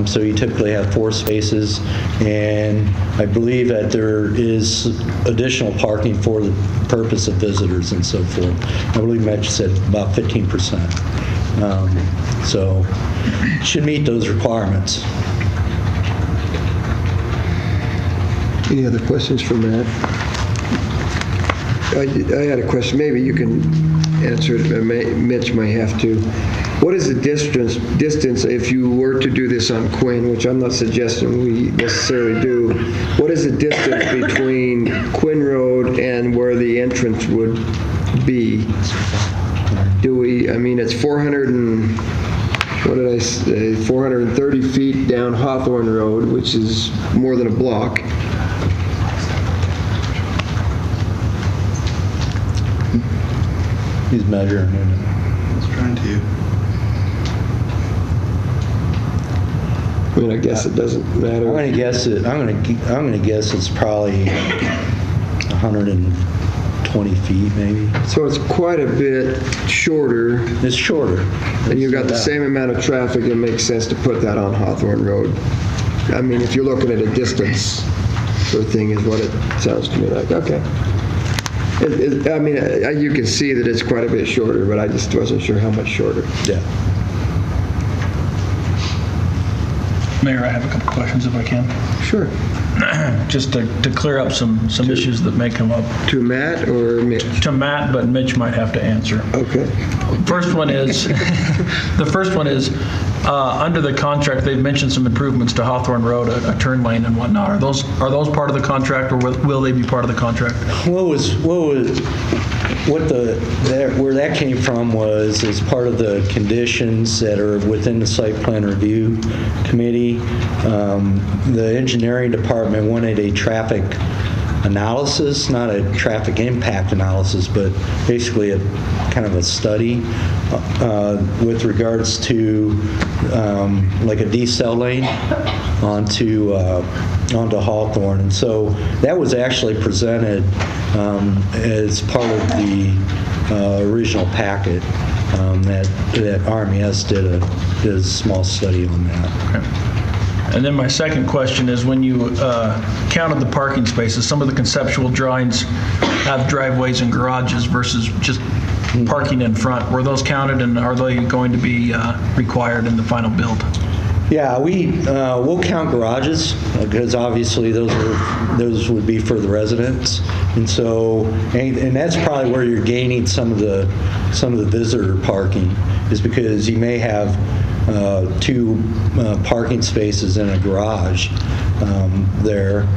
N: So you typically have 4 spaces, and I believe that there is additional parking for the purpose of visitors and so forth. I believe Mitch said about 15%. So should meet those requirements.
A: Any other questions for Matt? I had a question. Maybe you can answer it. Mitch may have to. What is the distance if you were to do this on Quinn, which I'm not suggesting we necessarily do? What is the distance between Quinn Road and where the entrance would be? It's 430 feet down Hawthorne Road, which is more than a block.
N: He's measuring it.
M: I was trying to.
A: I mean, I guess it doesn't matter.
N: I'm going to guess it's probably 120 feet, maybe.
A: So it's quite a bit shorter.
N: It's shorter.
A: And you've got the same amount of traffic, it makes sense to put that on Hawthorne Road. I mean, if you're looking at a distance sort of thing is what it sounds to me like. Okay. I mean, you can see that it's quite a bit shorter, but I just wasn't sure how much shorter.
N: Yeah.
S: Mayor, I have a couple questions if I can.
A: Sure.
S: Just to clear up some issues that may come up.
A: To Matt or Mitch?
S: To Matt, but Mitch might have to answer.
A: Okay.
S: First one is, under the contract, they've mentioned some improvements to Hawthorne Road, a turn lane and whatnot. Are those part of the contract, or will they be part of the contract?
N: Where that came from was as part of the conditions that are within the site plan review committee. The engineering department wanted a traffic analysis, not a traffic impact analysis, but basically a kind of a study with regards to like a decel lane onto Hawthorne. And so that was actually presented as part of the original packet that RMES did a small study on that.
S: Okay. And then my second question is, when you counted the parking spaces, some of the conceptual drawings have driveways and garages versus just parking in front. Were those counted, and are they going to be required in the final build?
N: Yeah, we'll count garages because obviously those would be for the residents, and so and that's probably where you're gaining some of the visitor parking, is because you may have two parking spaces in a garage there,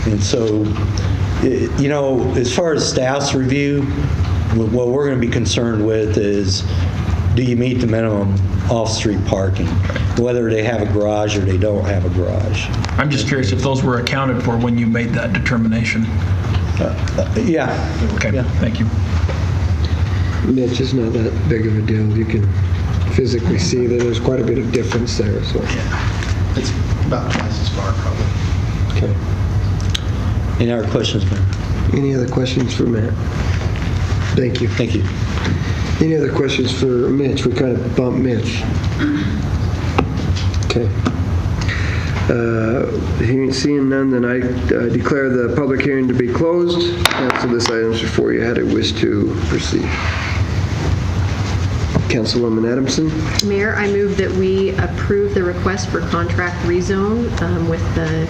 N: and so as far as staff's review, what we're going to be concerned with is, do you meet the minimum off-street parking, whether they have a garage or they don't have a garage.
S: I'm just curious if those were accounted for when you made that determination.
N: Yeah.
S: Okay, yeah. Thank you.
A: Mitch, it's not that big of a deal. You can physically see that there's quite a bit of difference there. So
M: it's about twice as far, probably.
A: Okay.
N: Any other questions, Mayor?
A: Any other questions for Matt? Thank you.
N: Thank you.
A: Any other questions for Mitch? We kind of bumped Mitch. Okay. Seeing none, then I declare the public hearing to be closed. Council, this item's before you. How do you wish to proceed? Councilwoman Adamson.
G: Mayor, I move that we approve the request for contract rezone with the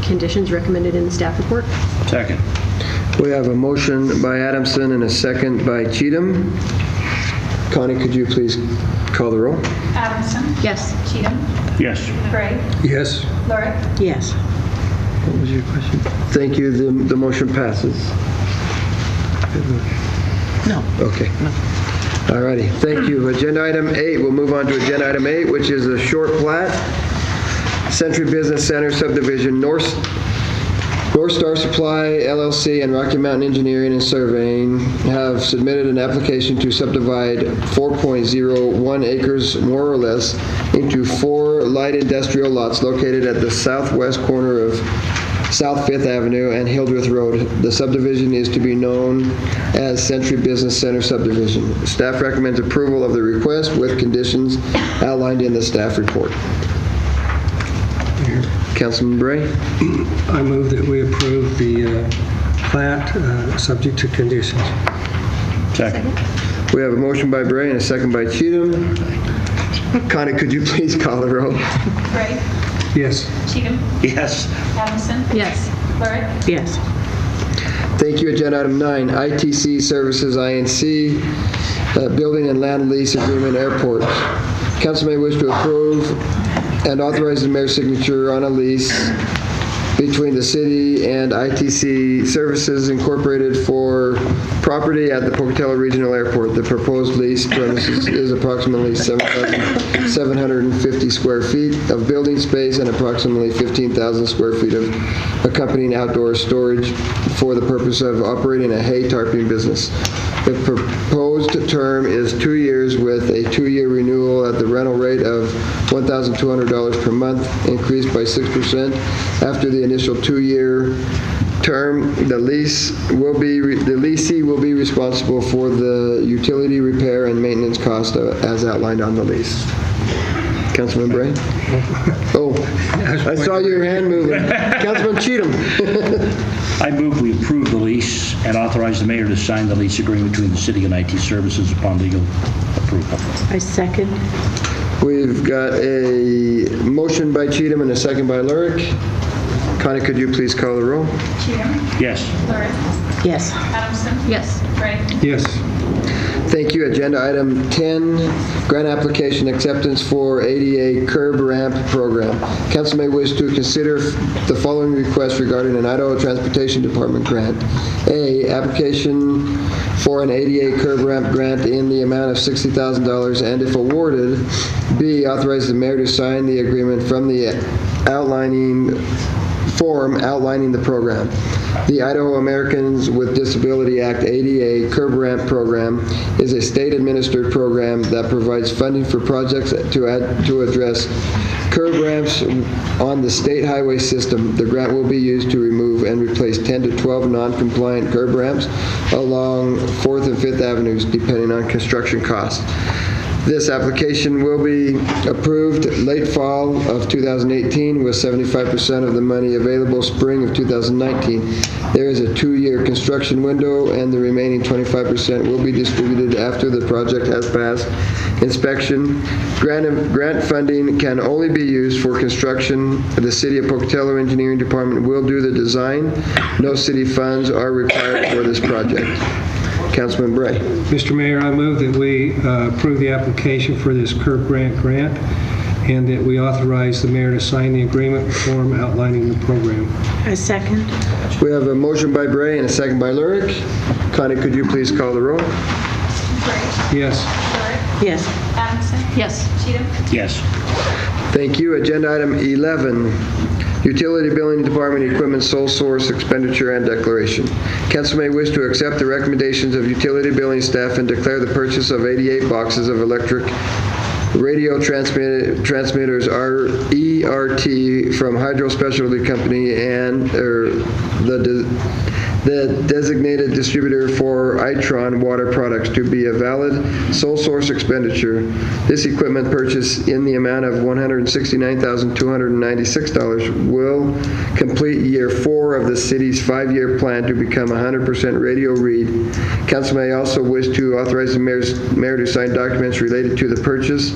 G: conditions recommended in the staff report.
L: Second.
A: We have a motion by Adamson and a second by Cheatham. Connie, could you please call the roll?
B: Adamson.
G: Yes.
B: Cheatham.
L: Yes.
B: Gray.
A: Yes.
B: Lurick.
K: Yes.
A: What was your question? Thank you. The motion passes.
K: No.
A: Okay. No. All righty. Thank you. Agenda item 8. We'll move on to agenda item 8, which is a short plat. Century Business Center subdivision, North Star Supply, LLC, and Rocky Mountain Engineering and Surveying have submitted an application to subdivide 4.01 acres, more or less, into 4 light industrial lots located at the southwest corner of South 5th Avenue and Hildreth Road. The subdivision is to be known as Century Business Center subdivision. Staff recommends approval of the request with conditions outlined in the staff report. Councilman Bray?
C: I move that we approve the plat subject to conditions.
L: Second.
A: We have a motion by Bray and a second by Cheatham. Connie, could you please call the roll?
B: Gray.
C: Yes.
B: Cheatham.
L: Yes.
B: Adamson.
G: Yes.
B: Lurick.
K: Yes.
A: Thank you. Agenda item 9, ITC Services, INC, Building and Land Lease Agreement, Airport. Council may wish to approve and authorize the mayor's signature on a lease between the city and ITC Services Incorporated for property at the Pocatello Regional Airport. The proposed lease premises is approximately 7,750 square feet of building space and approximately 15,000 square feet of accompanying outdoor storage. for the purpose of operating a hay tarping business. The proposed term is 2 years with a 2-year renewal at the rental rate of $1,200 per month, increased by 6% after the initial 2-year term. The leasee will be responsible for the utility repair and maintenance cost as outlined on the lease. Councilman Bray? Oh, I saw your hand moving. Councilman Cheatham.
L: I move we approve the lease and authorize the mayor to sign the lease agreement between the city and IT Services upon legal approval.
K: I second.
A: We've got a motion by Cheatham and a second by Lurick. Connie, could you please call the roll?
B: Cheatham.
L: Yes.
B: Lurick.
K: Yes.
B: Adamson.
G: Yes.
B: Gray.
C: Yes.
A: Thank you. Agenda item 10, grant application acceptance for ADA curb ramp program. Council may wish to consider the following requests regarding an Idaho Transportation Department grant. A, application for an ADA curb ramp grant in the amount of $60,000, and if awarded, B, authorize the mayor to sign the agreement from the form outlining the program. The Idaho Americans with Disability Act ADA Curb Ramp Program is a state-administered program that provides funding for projects to address curb ramps on the state highway system. The grant will be used to remove and replace 10 to 12 non-compliant curb ramps along 4th and 5th Avenues, depending on construction costs. This application will be approved late fall of 2018 with 75% of the money available spring of 2019. There is a 2-year construction window, and the remaining 25% will be distributed after the project has passed inspection. Grant funding can only be used for construction. The City of Pocatello Engineering Department will do the design. No city funds are required for this project. Councilman Bray.
C: Mr. Mayor, I move that we approve the application for this curb grant and that we authorize the mayor to sign the agreement form outlining the program.
K: I second.
A: We have a motion by Bray and a second by Lurick. Connie, could you please call the roll?
B: Gray.
C: Yes.
B: Lurick.
K: Yes.
B: Adamson.
G: Yes.
B: Cheatham.
L: Yes.
A: Thank you. Agenda item 11, Utility Billing Department Equipment Sole Source Expenditure and Declaration. Council may wish to accept the recommendations of utility billing staff and declare the purchase of 88 boxes of electric radio transmitters ERT from Hydro Specialty Company and the designated distributor for Itron water products to be a valid sole source expenditure. This equipment purchase in the amount of $169,296 will complete year 4 of the city's 5-year plan to become 100% radio read. Council may also wish to authorize the mayor to sign documents related to the purchase,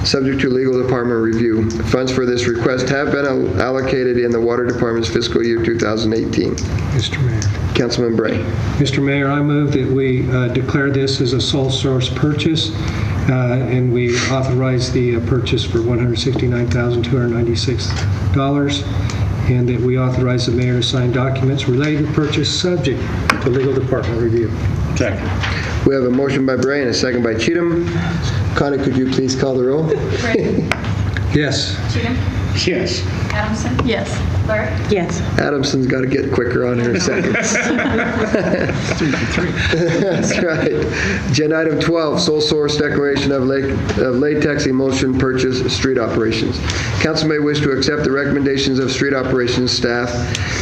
A: subject to legal department review. Funds for this request have been allocated in the Water Department's fiscal year 2018.
C: Mr. Mayor.
A: Councilman Bray.
C: Mr. Mayor, I move that we declare this as a sole source purchase and we authorize the purchase for $169,296 and that we authorize the mayor to sign documents related to purchase subject to legal department review.
L: Second.
A: We have a motion by Bray and a second by Cheatham. Connie, could you please call the roll?
B: Gray.
C: Yes.
B: Cheatham.
L: Yes.
B: Adamson.
G: Yes.
B: Lurick.
K: Yes.
A: Adamson's got to get quicker on her seconds.
S: 3 for 3.
A: That's right. Agenda item 12, sole source declaration of latex emulsion purchase street operations. Council may wish to accept the recommendations of street operations staff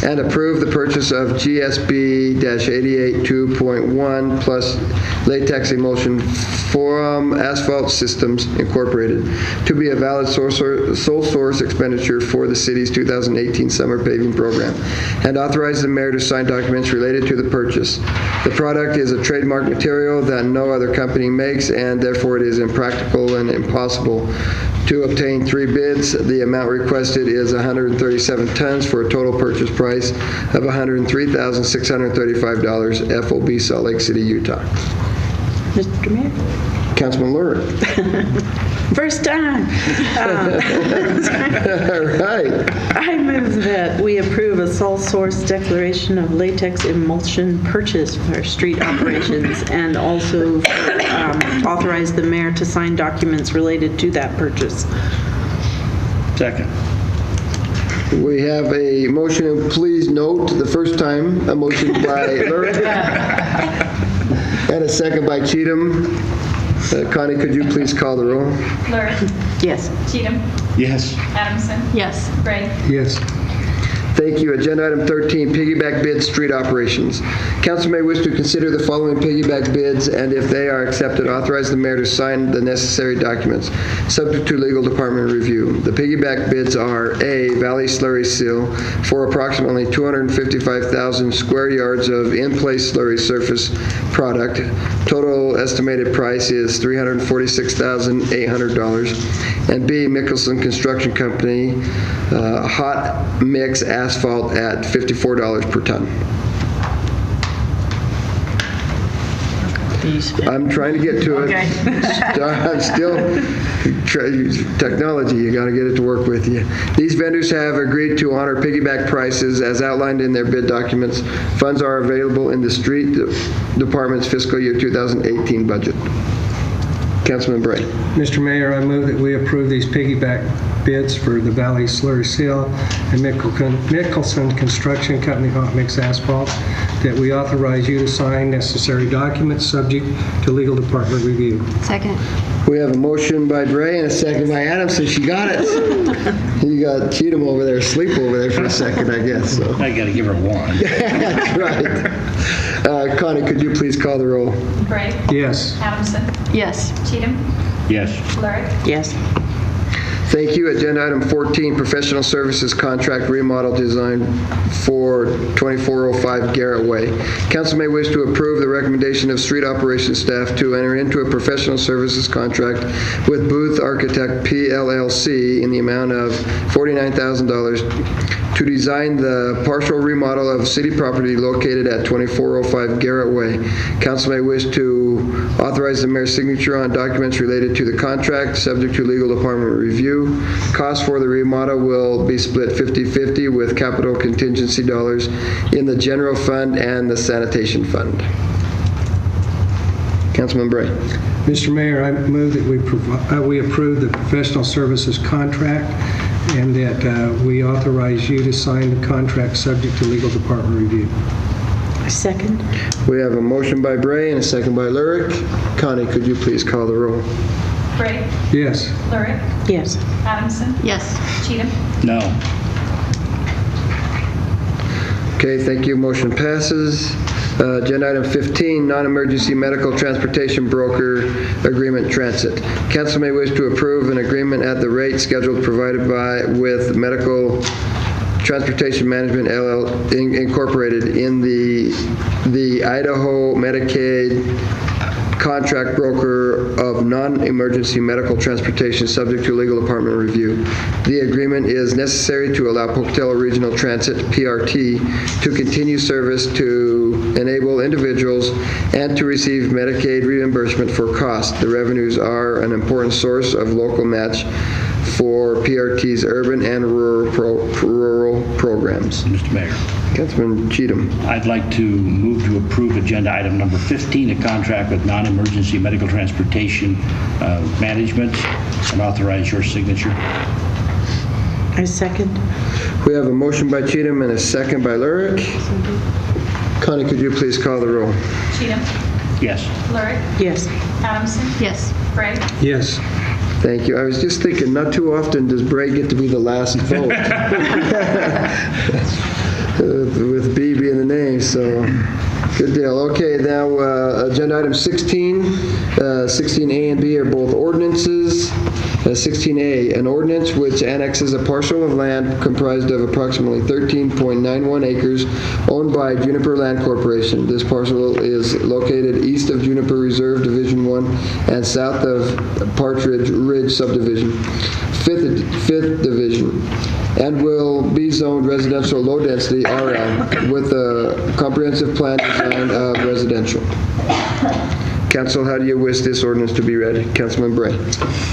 A: and approve the purchase of GSB-88 2.1 plus latex emulsion from Asphalt Systems Incorporated to be a valid sole source expenditure for the city's 2018 summer paving program, and authorize the mayor to sign documents related to the purchase. The product is a trademark material that no other company makes, and therefore it is impractical and impossible to obtain 3 bids. The amount requested is 137 tons for a total purchase price of $103,635, FOB Salt Lake City, Utah.
K: Mr. Mayor?
A: Councilman Lurick.
K: First time.
A: All right.
K: I move that we approve a sole source declaration of latex emulsion purchase for street operations and also authorize the mayor to sign documents related to that purchase.
L: Second.
A: We have a motion, and please note the first time, a motion by Lurick and a second by Cheatham. Connie, could you please call the roll?
B: Lurick.
H: Yes.
B: Cheatham.
L: Yes.
B: Adamson.
G: Yes.
B: Gray.
C: Yes.
A: Thank you. Agenda item 13, piggyback bids, street operations. Council may wish to consider the following piggyback bids, and if they are accepted, authorize the mayor to sign the necessary documents, subject to legal department review. The piggyback bids are A, Valley Slurry Seal for approximately 255,000 square yards of in-place slurry surface product. Total estimated price is $346,800. And B, Mickelson Construction Company, hot mix asphalt at $54 per ton. I'm trying to get to it.
H: Okay.
A: I'm still, technology, you got to get it to work with you. These vendors have agreed to honor piggyback prices as outlined in their bid documents. Funds are available in the street department's fiscal year 2018 budget. Councilman Bray.
C: Mr. Mayor, I move that we approve these piggyback bids for the Valley Slurry Seal and Mickelson Construction Company hot mix asphalt, that we authorize you to sign necessary documents subject to legal department review.
G: Second.
A: We have a motion by Bray and a second by Adamson. She got it. You got Cheatham over there, asleep over there for a second, I guess. So.
L: I got to give her one.
A: That's right. Connie, could you please call the roll?
B: Gray.
C: Yes.
B: Adamson.
G: Yes.
B: Cheatham.
L: Yes.
B: Lurick.
H: Yes.
A: Thank you. Agenda item 14, professional services contract remodel design for 2405 Garrett Way. Council may wish to approve the recommendation of street operations staff to enter into a professional services contract with Booth Architect PLLC in the amount of $49,000 to design the partial remodel of city property located at 2405 Garrett Way. Council may wish to authorize the mayor's signature on documents related to the contract, subject to legal department review. Cost for the remodel will be split 50-50 with capital contingency dollars in the general fund and the sanitation fund. Councilman Bray.
C: Mr. Mayor, I move that we approve the professional services contract and that we authorize you to sign the contract subject to legal department review.
H: Second.
A: We have a motion by Bray and a second by Lurick. Connie, could you please call the roll?
B: Gray.
C: Yes.
B: Lurick.
H: Yes.
B: Adamson.
G: Yes.
B: Cheatham.
L: No.
A: Okay, thank you. Motion passes. Agenda item 15, non-emergency medical transportation broker agreement transit. Council may wish to approve an agreement at the rate scheduled provided with Medical Transportation Management Incorporated in the Idaho Medicaid contract broker of non-emergency medical transportation subject to legal department review. The agreement is necessary to allow Pocatello Regional Transit, PRT, to continue service to enable individuals and to receive Medicaid reimbursement for costs. The revenues are an important source of local match for PRT's urban and rural programs.
L: Mr. Mayor.
A: Councilman Cheatham.
L: I'd like to move to approve agenda item number 15, a contract with non-emergency medical transportation management, and authorize your signature.
H: I second.
A: We have a motion by Cheatham and a second by Lurick. Connie, could you please call the roll?
B: Cheatham.
L: Yes.
B: Lurick.
H: Yes.
B: Adamson.
G: Yes.
B: Gray.
C: Yes.
A: Thank you. I was just thinking, not too often does Bray get to be the last vote. With B being the name, so good deal. Okay, now agenda item 16. 16A and B are both ordinances. 16A, an ordinance which annexes a parcel of land comprised of approximately 13.91 acres owned by Juniper Land Corporation. This parcel is located east of Juniper Reserve Division 1 and south of Partridge Ridge Subdivision, 5th Division, and will be zoned residential low density RL with a comprehensive plan design of residential. Council, how do you wish this ordinance to be read? Councilman Bray.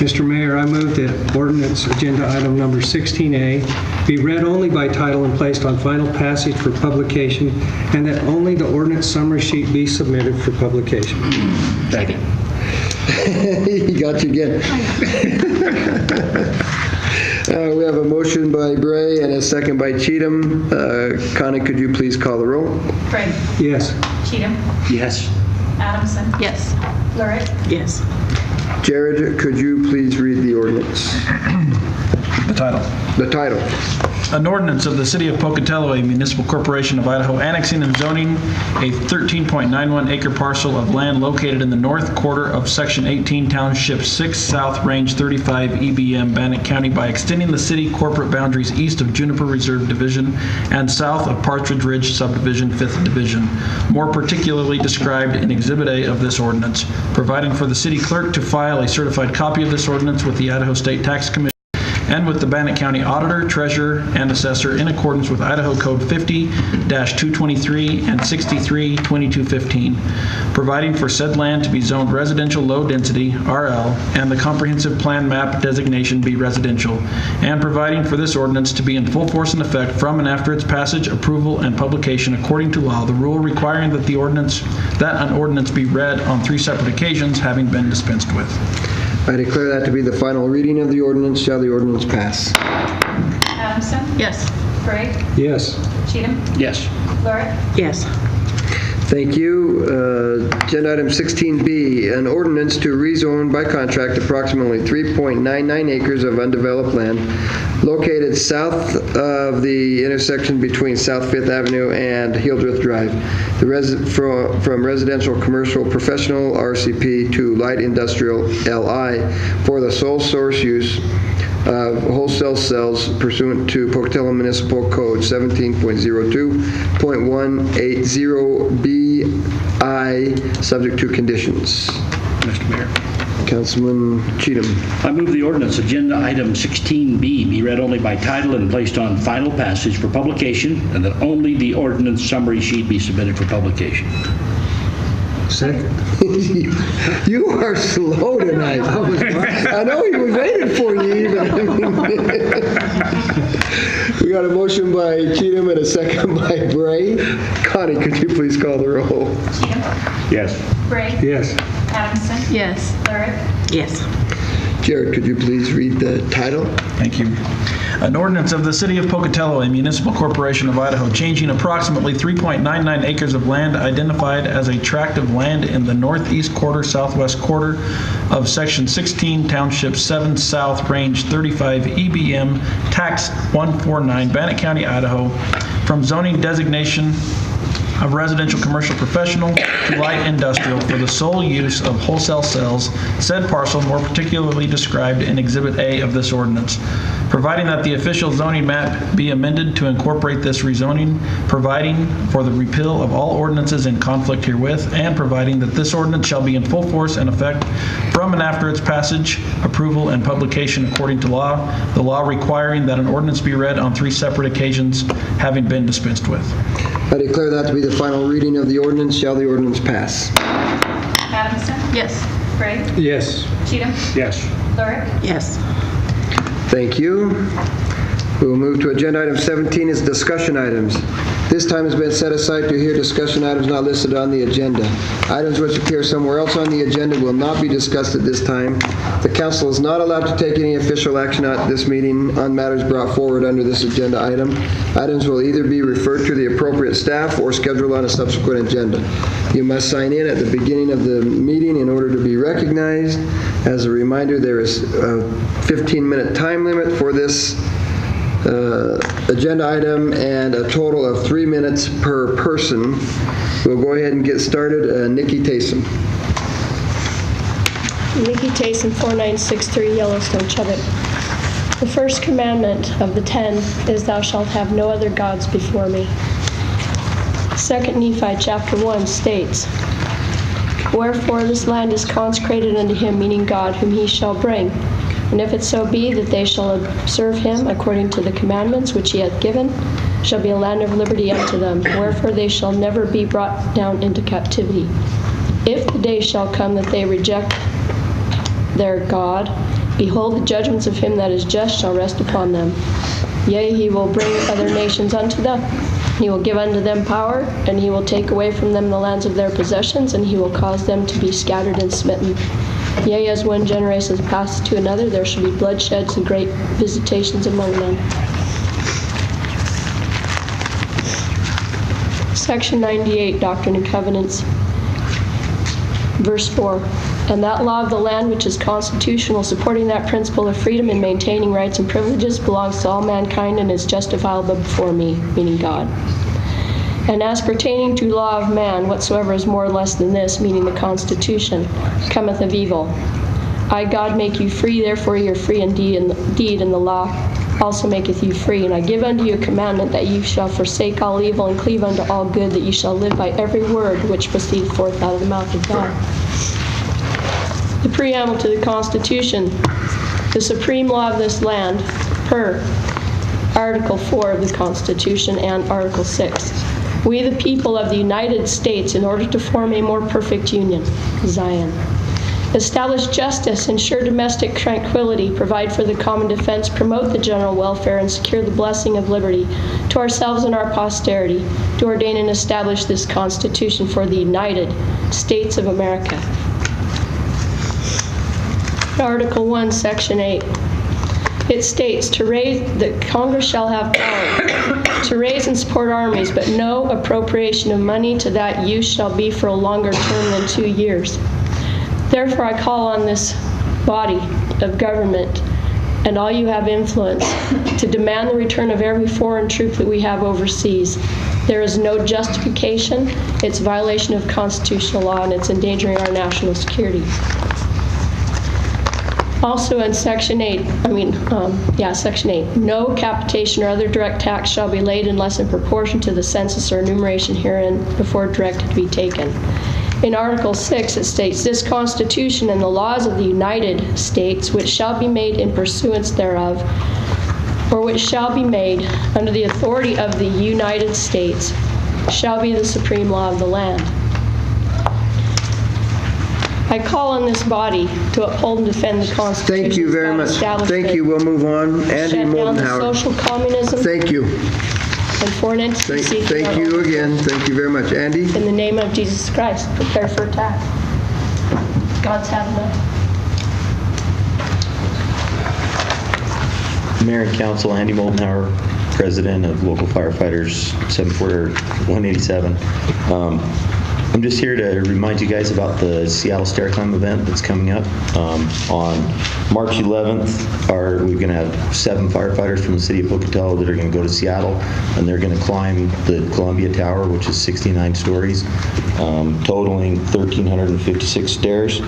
C: Mr. Mayor, I move that ordinance agenda item number 16A be read only by title and placed on final passage for publication, and that only the ordinance summary sheet be submitted for publication.
L: Second.
A: He got you again. We have a motion by Bray and a second by Cheatham. Connie, could you please call the roll?
B: Bray.
C: Yes.
B: Cheatham.
L: Yes.
B: Adamson.
G: Yes.
B: Lurick.
K: Yes.
A: Jared, could you please read the ordinance?
S: The title.
A: The title.
S: An ordinance of the City of Pocatello, a municipal corporation of Idaho, annexing and zoning a 13.91 acre parcel of land located in the north quarter of Section 18, Township 6, South Range 35, EBM, Bannock County, by extending the city corporate boundaries east of Juniper Reserve Division and south of Partridge Ridge Subdivision, 5th Division, more particularly described in Exhibit A of this ordinance, providing for the city clerk to file a certified copy of this ordinance with the Idaho State Tax Commission and with the Bannock County Auditor, Treasurer, and Assessor in accordance with Idaho Code 50-223 and 63-2215, providing for said land to be zoned residential low density, RL, and the comprehensive plan map designation be residential, and providing for this ordinance to be in full force and effect from and after its passage, approval, and publication according to law, the rule requiring that an ordinance be read on 3 separate occasions having been dispensed with.
A: I declare that to be the final reading of the ordinance. Shall the ordinance pass?
B: Adamson.
G: Yes.
B: Bray.
C: Yes.
B: Cheatham.
L: Yes.
B: Lurick.
K: Yes.
A: Thank you. Agenda item 16B, an ordinance to rezone by contract approximately 3.99 acres of undeveloped land located south of the intersection between South 5th Avenue and Hildreth Drive, from residential, commercial, professional, RCP to light industrial, LI, for the sole source use of wholesale sales pursuant to Pocatello Municipal Code 17.02.180BI, subject to conditions.
L: Mr. Mayor.
A: Councilman Cheatham.
L: I move the ordinance, agenda item 16B, be read only by title and placed on final passage for publication, and that only the ordinance summary sheet be submitted for publication.
C: Second.
A: You are slow tonight. I know we waited for you even. We got a motion by Cheatham and a second by Bray. Connie, could you please call the roll?
B: Cheatham.
L: Yes.
B: Bray.
C: Yes.
B: Adamson.
G: Yes.
B: Lurick.
K: Yes.
A: Jared, could you please read the title?
S: Thank you. An ordinance of the City of Pocatello, a municipal corporation of Idaho, changing approximately 3.99 acres of land identified as a tract of land in the northeast quarter, southwest quarter of Section 16, Township 7, South Range 35, EBM, Tax 149, Bannock County, Idaho, from zoning designation of residential, commercial, professional to light industrial for the sole use of wholesale sales, said parcel more particularly described in Exhibit A of this ordinance, providing that the official zoning map be amended to incorporate this rezoning, providing for the repeal of all ordinances in conflict herewith, and providing that this ordinance shall be in full force and effect from and after its passage, approval, and publication according to law, the law requiring that an ordinance be read on 3 separate occasions having been dispensed with.
A: I declare that to be the final reading of the ordinance. Shall the ordinance pass?
B: Adamson.
G: Yes.
B: Bray.
C: Yes.
B: Cheatham.
L: Yes.
B: Lurick.
K: Yes.
A: Thank you. We will move to agenda item 17 is discussion items. This time has been set aside to hear discussion items not listed on the agenda. Items which appear somewhere else on the agenda will not be discussed at this time. The council is not allowed to take any official action at this meeting on matters brought forward under this agenda item. Items will either be referred to the appropriate staff or scheduled on a subsequent agenda. You must sign in at the beginning of the meeting in order to be recognized. As a reminder, there is a 15-minute time limit for this agenda item and a total of 3 minutes per person. We'll go ahead and get started. Nikki Taysom.
O: Nikki Taysom, 4963 Yellowstone, Chubbuck. The first commandment of the 10 is, thou shalt have no other gods before me. 2 Nephi chapter 1 states, wherefore this land is consecrated unto him, meaning God, whom he shall bring. And if it so be that they shall observe him according to the commandments which he hath given, shall be a land of liberty unto them, wherefore they shall never be brought down into captivity. If the day shall come that they reject their God, behold, the judgments of him that is just shall rest upon them. Yea, he will bring other nations unto them. He will give unto them power, and he will take away from them the lands of their possessions, and he will cause them to be scattered and smitten. Yea, as one generation passes to another, there shall be bloodsheds and great visitations among them. Section 98, Doctrine and Covenants, verse 4. And that law of the land which is constitutional, supporting that principle of freedom and maintaining rights and privileges, belongs to all mankind and is justifiable before me, meaning God. And as pertaining to law of man, whatsoever is more or less than this, meaning the Constitution, cometh of evil. I, God, make you free, therefore ye are free indeed, and the law also maketh you free. And I give unto you a commandment that you shall forsake all evil and cleave unto all good, that you shall live by every word which proceedeth forth out of the mouth of God. The preamble to the Constitution, the supreme law of this land, per Article 4 of the Constitution and Article 6. We, the people of the United States, in order to form a more perfect union, Zion, establish justice, ensure domestic tranquility, provide for the common defense, promote the general welfare, and secure the blessing of liberty to ourselves and our posterity, to ordain and establish this Constitution for the United States of America. Article 1, Section 8. It states, that Congress shall have power to raise and support armies, but no appropriation of money to that use shall be for a longer term than 2 years. Therefore, I call on this body of government and all you have influence to demand the return of every foreign troop that we have overseas. There is no justification. It's a violation of constitutional law, and it's endangering our national security. Also in Section 8, Section 8, no capitation or other direct tax shall be laid unless in proportion to the census or enumeration herein before directed to be taken. In Article 6, it states, this Constitution and the laws of the United States, which shall be made in pursuance thereof, or which shall be made under the authority of the United States, shall be the supreme law of the land. I call on this body to uphold and defend the Constitution.
A: Thank you very much. Thank you. We'll move on. Andy
O: Shut down the
A: Moldenhauer.
O: social communism.
A: Thank you.
O: And for an entity seeking
A: Thank you again. Thank you very much. Andy?
O: In the name of Jesus Christ, prepare for attack. God's had enough.
T: Mayor and Council, Andy Moldenhauer, President of Local Firefighters 187. I'm just here to remind you guys about the Seattle Stair Climb event that's coming up. On March 11th, we're going to have 7 firefighters from the city of Pocatello that are going to go to Seattle, and they're going to climb the Columbia Tower, which is 69 stories, totaling 1,356 stairs.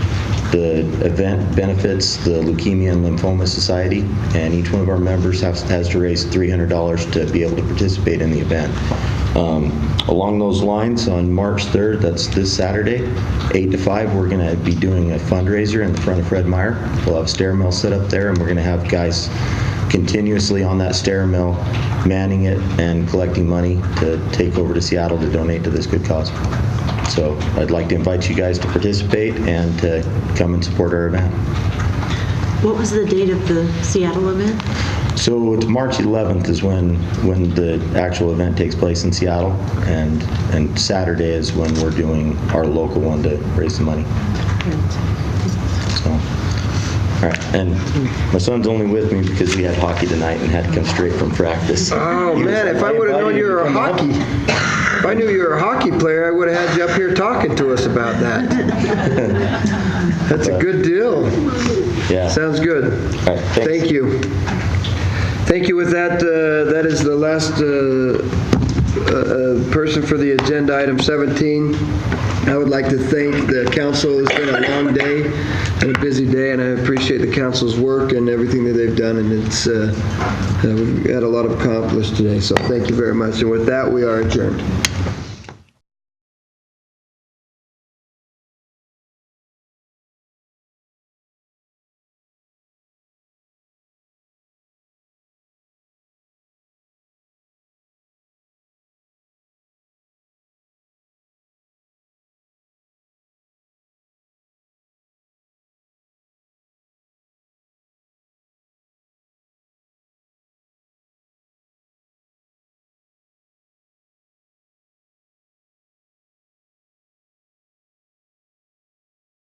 T: The event benefits the Leukemia and Lymphoma Society, and each one of our members has to raise $300 to be able to participate in the event. Along those lines, on March 3rd, that's this Saturday, 8 to 5, we're going to be doing a fundraiser in the front of Fred Meyer. We'll have stair mill set up there, and we're going to have guys continuously on that stair mill, manning it and collecting money to take over to Seattle to donate to this good cause. So I'd like to invite you guys to participate and to come and support our event.
H: What was the date of the Seattle event?
T: So it's March 11th is when the actual event takes place in Seattle, and Saturday is when we're doing our local one to raise the money. So, all right, and my son's only with me because we had hockey tonight and had to come straight from practice.
A: Oh man, if I would have known you were if I knew you were a hockey player, I would have had you up here talking to us about that. That's a good deal.
T: Yeah.
A: Sounds good.
T: All right,
A: thank you. Thank you. With that, that is the last person for the agenda, item 17. I would like to thank the council. It's been a long day and a busy day, and I appreciate the council's work and everything that they've done, and it's we've had a lot accomplished today, so thank you very much. And with that, we are adjourned.